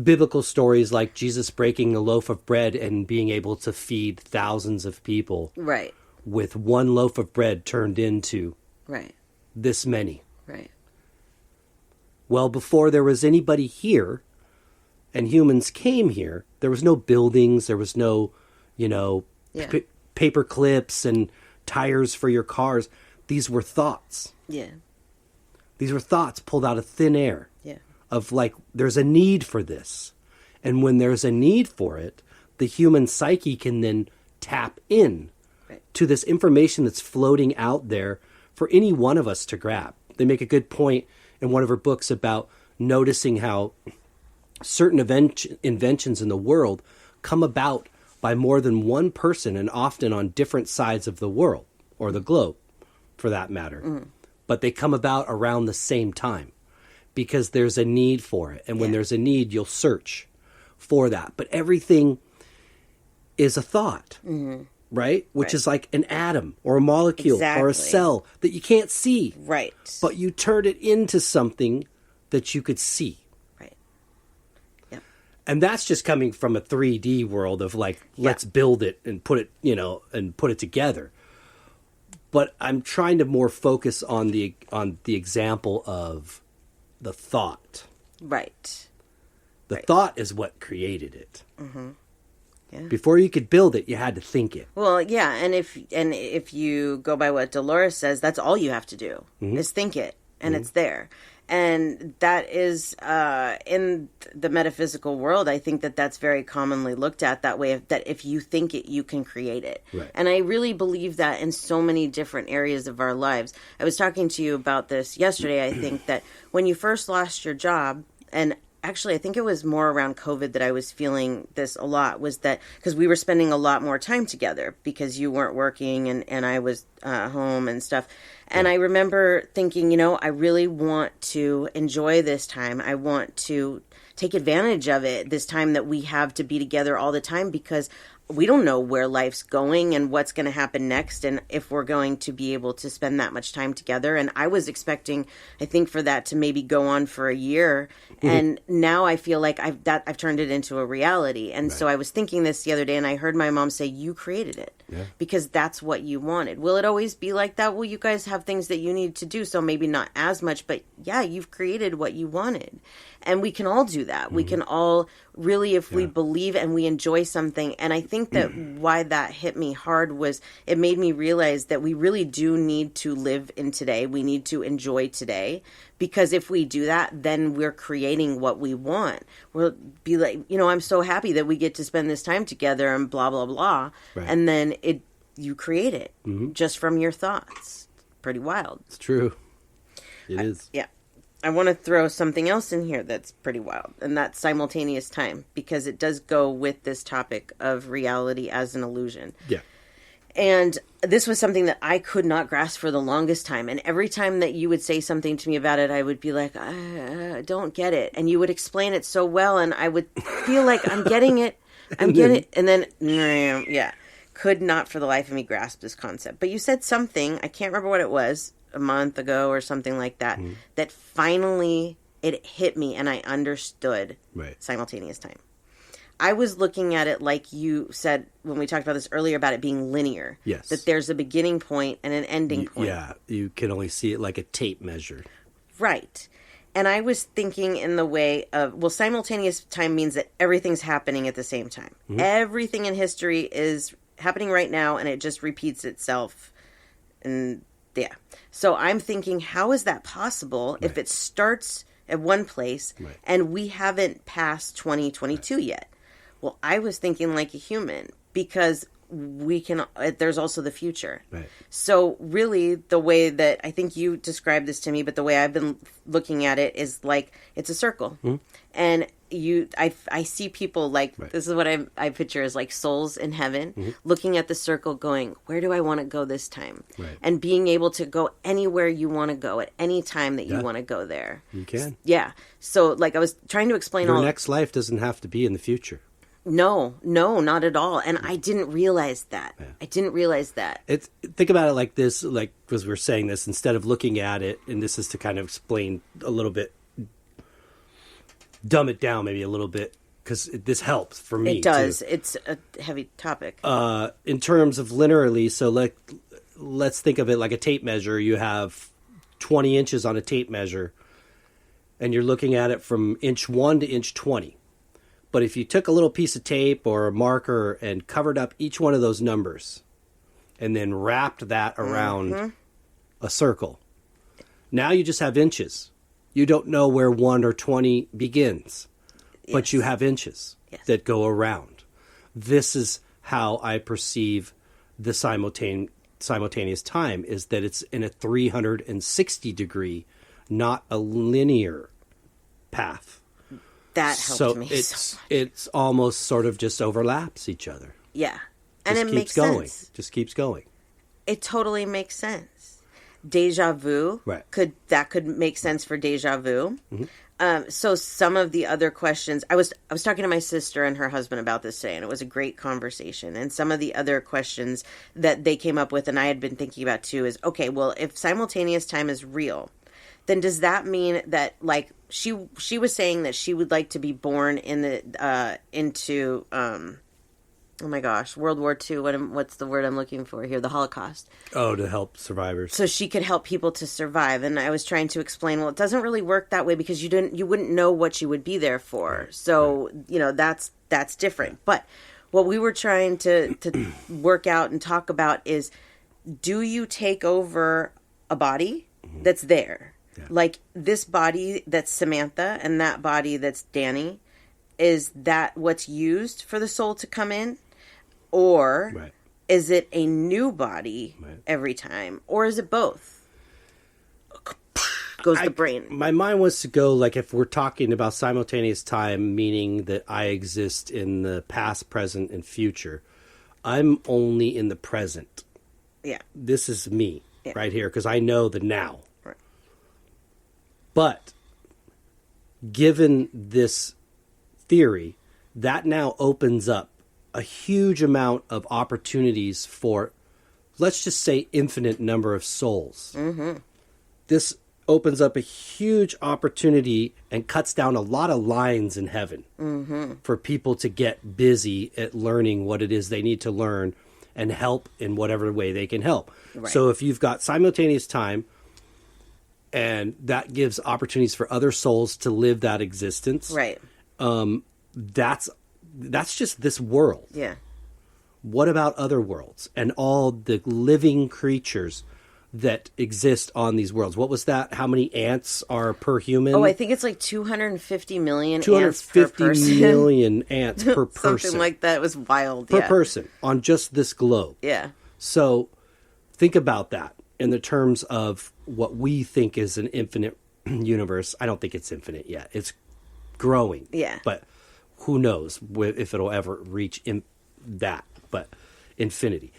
biblical stories like Jesus breaking a loaf of bread and being able to feed thousands of people
Right.
with one loaf of bread turned into
Right.
this many?
Right.
Well, before there was anybody here and humans came here, there was no buildings, there was no, you know,
Yeah.
paper clips and tires for your cars. These were thoughts.
Yeah.
These were thoughts pulled out of thin air
Yeah.
of like, there's a need for this. And when there's a need for it, the human psyche can then tap in
Right.
to this information that's floating out there for any one of us to grab. They make a good point in one of her books about noticing how certain inventions in the world come about by more than one person and often on different sides of the world or the globe for that matter. But they come about around the same time because there's a need for it. And when there's a need, you'll search for that. But everything is a thought, right? Which is like an atom or a molecule or a
Exactly.
cell that you can't see.
Right.
But you turn it into something that you could see.
Right. Yep.
And that's just coming from a 3D world of like, let's build it and put it, you know, and put it together. But I'm trying to more focus on the example of the thought.
Right.
The thought is what created it.
Yeah.
Before you could build it, you had to think it.
Well, yeah, and if you go by what Dolores says, that's all you have to do is think it, and it's there. And that is in the metaphysical world. I think that that's very commonly looked at that way. That if you think it, you can create it.
Right.
And I really believe that in so many different areas of our lives. I was talking to you about this yesterday. I think that when you first lost your job, and actually, I think it was more around COVID that I was feeling this a lot, was that because we were spending a lot more time together because you weren't working and I was home and stuff. And I remember thinking, you know, I really want to enjoy this time. I want to take advantage of it, this time that we have to be together all the time, because we don't know where life's going and what's going to happen next and if we're going to be able to spend that much time together. And I was expecting, I think, for that to maybe go on for a year. And now I feel like I've turned it into a reality. And so I was thinking this the other day and I heard my mom say, you created it because that's what you wanted. Will it always be like that? Well, you guys have things that you need to do, so maybe not as much, but yeah, you've created what you wanted. And we can all do that. We can all really, if we believe and we enjoy something. And I think that why that hit me hard was it made me realize that we really do need to live in today. We need to enjoy today, because if we do that, then we're creating what we want. We'll be like, you know, I'm so happy that we get to spend this time together and blah, blah, blah.
Right.
And then you create it just from your thoughts. Pretty wild.
It's true. It is.
Yeah. I want to throw something else in here that's pretty wild, and that's simultaneous time, because it does go with this topic of reality as an illusion.
Yeah.
And this was something that I could not grasp for the longest time. And every time that you would say something to me about it, I would be like, I don't get it. And you would explain it so well, and I would feel like I'm getting it. I'm getting it. And then, yeah, could not for the life of me grasp this concept. But you said something, I can't remember what it was, a month ago or something like that, that finally it hit me and I understood simultaneous time. I was looking at it like you said when we talked about this earlier about it being linear.
Yes.
That there's a beginning point and an ending point.
Yeah, you can only see it like a tape measure.
Right. And I was thinking in the way of, well, simultaneous time means that everything's happening at the same time. Everything in history is happening right now, and it just repeats itself. And yeah. So I'm thinking, how is that possible if it starts at one place and we haven't passed 2022 yet? Well, I was thinking like a human, because we can, there's also the future. Right. So really the way that I think you described this to me, but the way I've been looking at it is like, it's a circle. And I see people like, this is what I picture as like souls in heaven, looking at the circle going, where do I want to go this time? And being able to go anywhere you want to go at any time that you want to go there.
You can.
Yeah. So like I was trying to explain
Your next life doesn't have to be in the future.
No, not at all. And I didn't realize that. I didn't realize that.
Think about it like this, like, because we're saying this, instead of looking at it, and this is to kind of explain a little bit, dumb it down maybe a little bit, because this helps for me.
It does.
Too.
It's a heavy topic.
In terms of linearly, so let's think of it like a tape measure. You have 20 inches on a tape measure, and you're looking at it from inch 1 to inch 20. But if you took a little piece of tape or a marker and covered up each one of those numbers and then wrapped that around a circle, now you just have inches. You don't know where 1 or 20 begins, but you have inches that go around. This is how I perceive the simultaneous time, is that it's in a 360 degree, not a linear path.
That helped me so much.
It's almost sort of just overlaps each other.
Yeah. And
just
it makes
going.
sense.
Just keeps going.
It totally makes sense. Deja vu.
Right.
Could make sense for deja vu. So some of the other questions, I was talking to my sister and her husband about this today, and it was a great conversation. And some of the other questions that they came up with, and I had been thinking about too, is, okay, well, if simultaneous time is real, then does that mean that, like, she was saying that she would like to be born in the into oh my gosh, World War II. What's the word I'm looking for here? The Holocaust.
Oh, to help survivors.
So she could help people to survive. And I was trying to explain, well, it doesn't really work that way, because you wouldn't know what you would be there for. So that's different. But what we were trying to work out and talk about is, do you take over a body that's there? Like this body that's Samantha and that body that's Danny, is that what's used for the soul to come in? Or is it a new body every time? Or is it both? Goes the brain.
My mind wants to go, like, if we're talking about simultaneous time, meaning that I exist in the past, present, and future, I'm only in the present.
Yeah.
This is me right here, because I know the now. But given this theory, that now opens up a huge amount of opportunities for, let's just say, infinite number of souls. This opens up a huge opportunity and cuts down a lot of lines in heaven for people to get busy at learning what it is they need to learn and help in whatever way they can help. So if you've got simultaneous time, and that gives opportunities for other souls to live that existence. That's just this world.
Yeah.
What about other worlds and all the living creatures that exist on these worlds? What was that? How many ants are per human?
Oh, I think it's like 250 million ants per person.
250 million ants per person.
Something like that. It was wild.
Per person on just this globe.
Yeah.
So think about that in the terms of what we think is an infinite universe. I don't think it's infinite yet. It's growing.
Yeah.
But who knows if it'll ever reach that, but infinity.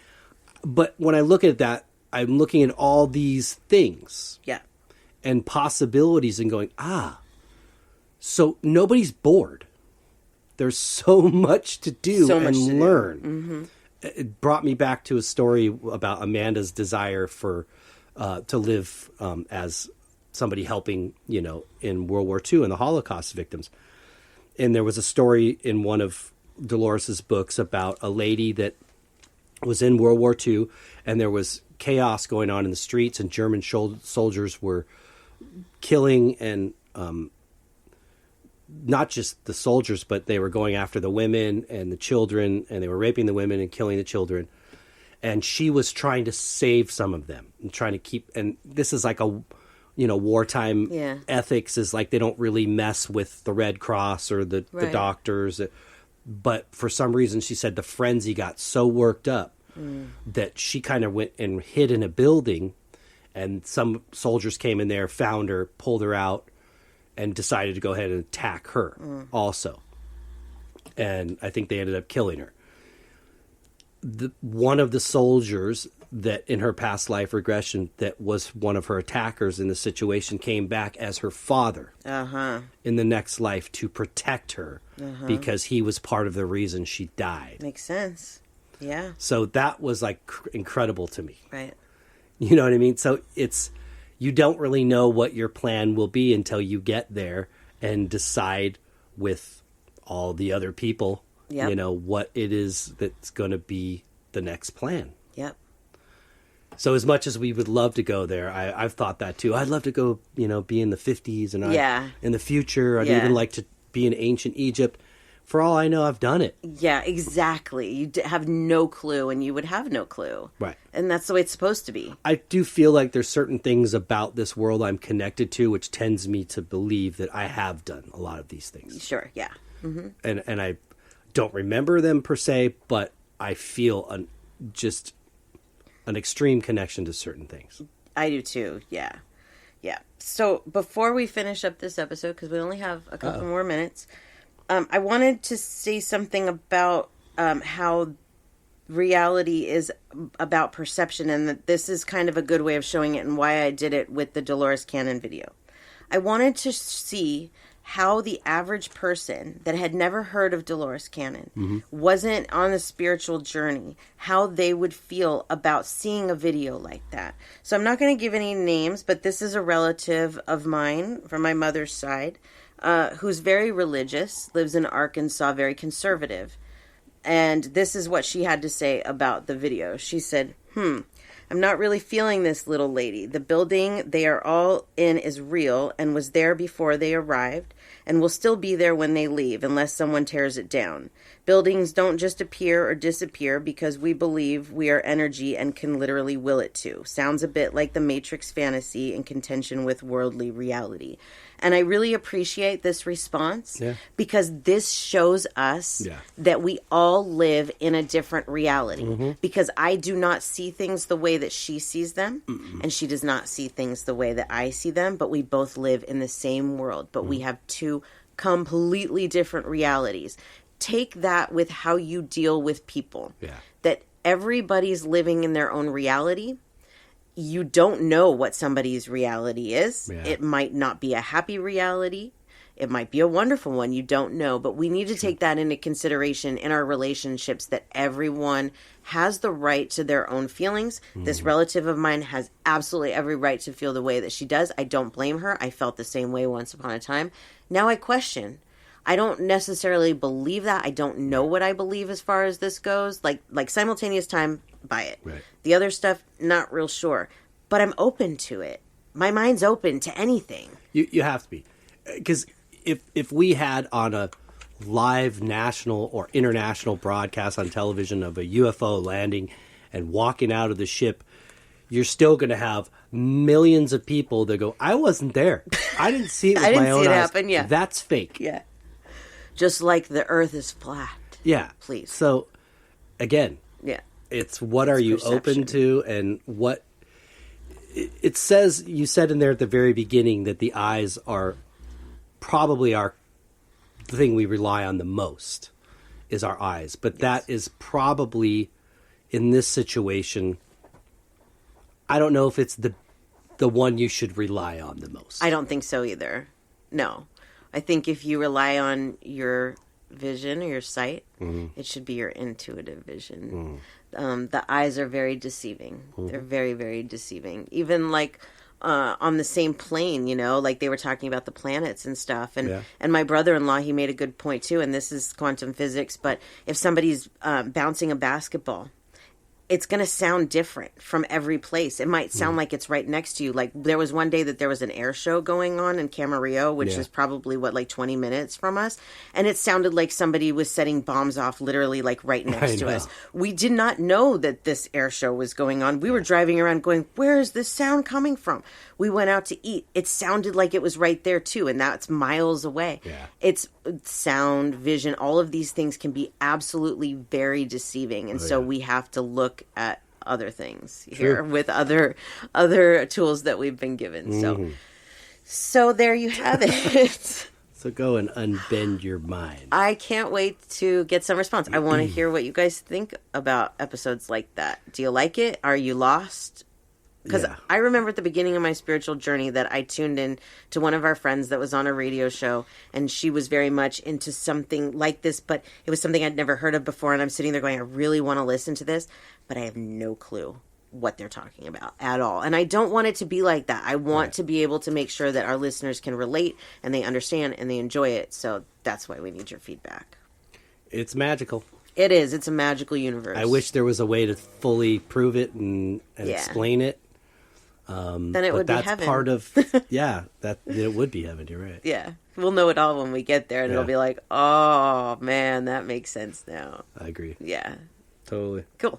But when I look at that, I'm looking at all these things.
Yeah.
And possibilities and going, so nobody's bored. There's so much to do and learn. It brought me back to a story about Amanda's desire for to live as somebody helping, in World War II and the Holocaust victims. And there was a story in one of Dolores's books about a lady that was in World War II, and there was chaos going on in the streets, and German soldiers were killing and not just the soldiers, but they were going after the women and the children, and they were raping the women and killing the children. And she was trying to save some of them and trying to keep, and this is like a, wartime ethics is like they don't really mess with the Red Cross or the doctors. But for some reason, she said the frenzy got so worked up that she kind of went and hid in a building, and some soldiers came in there, found her, pulled her out, and decided to go ahead and attack her also. And I think they ended up killing her. One of the soldiers that in her past life regression that was one of her attackers in the situation came back as her father in the next life to protect her because he was part of the reason she died.
Makes sense. Yeah.
So that was like incredible to me.
Right.
You know what I mean? So you don't really know what your plan will be until you get there and decide with all the other people, what it is that's going to be the next plan.
Yep.
So as much as we would love to go there, I've thought that too. I'd love to go, be in the 50s and in the future. I'd even like to be in ancient Egypt. For all I know, I've done it.
Yeah, exactly. You have no clue, and you would have no clue.
Right.
And that's the way it's supposed to be.
I do feel like there's certain things about this world I'm connected to, which tends me to believe that I have done a lot of these things.
Sure, yeah. Mm-hmm.
And I don't remember them per se, but I feel an extreme connection to certain things.
I do too, yeah. Yeah. So before we finish up this episode, because we only have a couple more minutes, I wanted to say something about how reality is about perception, and that this is kind of a good way of showing it and why I did it with the Dolores Cannon video. I wanted to see how the average person that had never heard of Dolores Cannon wasn't on a spiritual journey, how they would feel about seeing a video like that. So I'm not going to give any names, but this is a relative of mine from my mother's side who's very religious, lives in Arkansas, very conservative. And this is what she had to say about the video. She said, I'm not really feeling this, little lady. The building they are all in is real and was there before they arrived and will still be there when they leave unless someone tears it down. Buildings don't just appear or disappear because we believe we are energy and can literally will it to. Sounds a bit like the Matrix fantasy in contention with worldly reality. And I really appreciate this response because this shows us that we all live in a different reality. Because I do not see things the way that she sees them, and she does not see things the way that I see them, but we both live in the same world. But we have two completely different realities. Take that with how you deal with people. That everybody's living in their own reality. You don't know what somebody's reality is. It might not be a happy reality. It might be a wonderful one. You don't know. But we need to take that into consideration in our relationships, that everyone has the right to their own feelings. This relative of mine has absolutely every right to feel the way that she does. I don't blame her. I felt the same way once upon a time. Now I question. I don't necessarily believe that. I don't know what I believe as far as this goes. Like simultaneous time, buy it.
Right.
The other stuff, not real sure. But I'm open to it. My mind's open to anything.
You have to be. Because if we had on a live national or international broadcast on television of a UFO landing and walking out of the ship, you're still going to have millions of people that go, I wasn't there. I didn't see it with my own eyes.
Happen, yeah.
That's fake.
Yeah. Just like the earth is flat.
Yeah.
Please.
So, again, it's what are you
perception.
open to, and what it says. You said in there at the very beginning that the eyes are probably the thing we rely on the most is our eyes. But that is probably, in this situation, I don't know if it's the one you should rely on the most.
I don't think so either. No. I think if you rely on your vision or your sight, it should be your intuitive vision. The eyes are very deceiving. They're very, very deceiving. Even like on the same plane, like they were talking about the planets and stuff. And my brother-in-law, he made a good point too, and this is quantum physics, but if somebody's bouncing a basketball, it's going to sound different from every place. It might sound like it's right next to you. Like there was one day that there was an air show going on in Camarillo, which is probably like 20 minutes from us. And it sounded like somebody was setting bombs off literally like right next to us. We did not know that this air show was going on. We were driving around going, where is this sound coming from? We went out to eat. It sounded like it was right there too. And that's miles away.
Yeah.
It's sound, vision, all of these things can be absolutely very deceiving. And so we have to look at other things here with other tools that we've been given. So there you have it.
So go and unbend your mind.
I can't wait to get some response. I want to hear what you guys think about episodes like that. Do you like it? Are you lost? Because I remember at the beginning of my spiritual journey that I tuned in to one of our friends that was on a radio show, and she was very much into something like this, but it was something I'd never heard of before, and I'm sitting there going, I really want to listen to this, but I have no clue what they're talking about at all. And I don't want it to be like that. I want to be able to make sure that our listeners can relate, and they understand, and they enjoy it. So that's why we need your feedback.
It's magical.
It is. It's a magical universe.
I wish there was a way to fully prove it and explain it.
Then it would be heaven.
That's part of, that it would be heaven. You're right.
Yeah. We'll know it all when we get there, and it'll be like, oh, man, that makes sense now.
I agree.
Yeah.
Totally.
Cool.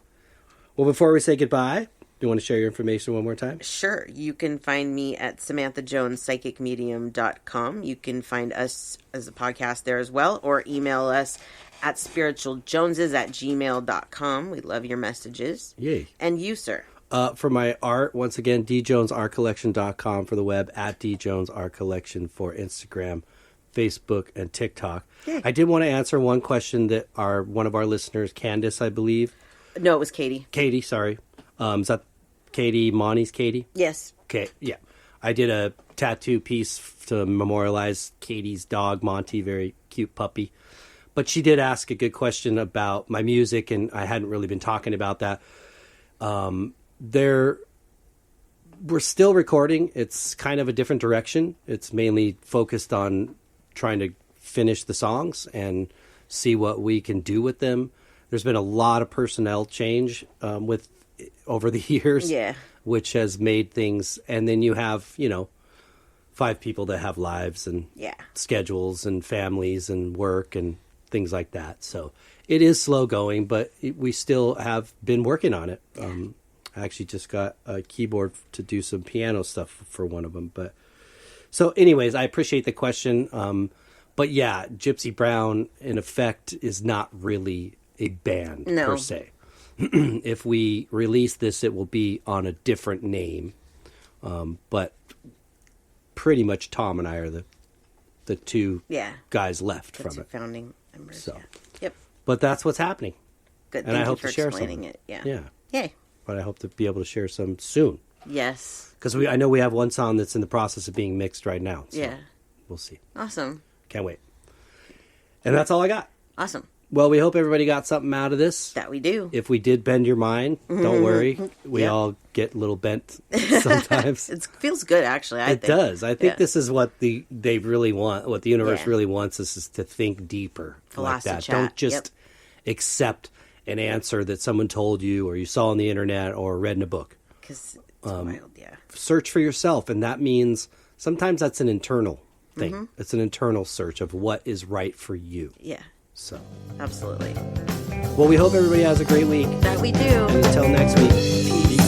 Well, before we say goodbye, do you want to share your information one more time?
Sure. You can find me at SamanthaJonesPsychicMedium.com. You can find us as a podcast there as well, or email us at spiritualjoneses@gmail.com. We love your messages.
Yay.
And you, sir?
For my art, once again, djonesartcollection.com for the web, at djonesartcollection for Instagram, Facebook, and TikTok. Yay. I did want to answer one question that one of our listeners, Candace, I believe.
No, it was Katie.
Katie, sorry. Is that Katie, Monty's Katie?
Yes.
Okay, yeah. I did a tattoo piece to memorialize Katie's dog, Monty, very cute puppy. But she did ask a good question about my music, and I hadn't really been talking about that. We're still recording. It's kind of a different direction. It's mainly focused on trying to finish the songs and see what we can do with them. There's been a lot of personnel change over the years, which has made things. And then you have, 5 people that have lives and schedules and families and work and things like that. So it is slow going, but we still have been working on it. I actually just got a keyboard to do some piano stuff for one of them. But so anyways, I appreciate the question. But yeah, Gypsy Brown, in effect, is not really a band per se. If we release this, it will be on a different name. But pretty much Tom and I are the two guys left from it.
Founding members.
So,
Yep.
But that's what's happening.
Good.
And I hope
for
to share
explaining
some.
It. Yeah.
Yeah.
Yay.
But I hope to be able to share some soon.
Yes.
Because I know we have one song that's in the process of being mixed right now. So we'll see.
Awesome.
Can't wait. And that's all I got.
Awesome.
Well, we hope everybody got something out of this.
That we do.
If we did bend your mind, don't worry. We all get a little bent sometimes.
It feels good, actually. I think
it does. I think this is what they really want. What the universe really wants us is to think deeper like that.
Chat.
Don't just accept an answer that someone told you or you saw on the internet or read in a book.
Because it's wild,
Search for yourself, and that means sometimes that's an internal thing. It's an internal search of what is right for you.
Yeah.
So.
Absolutely.
Well, we hope everybody has a great week.
That we do.
And until next week, peace.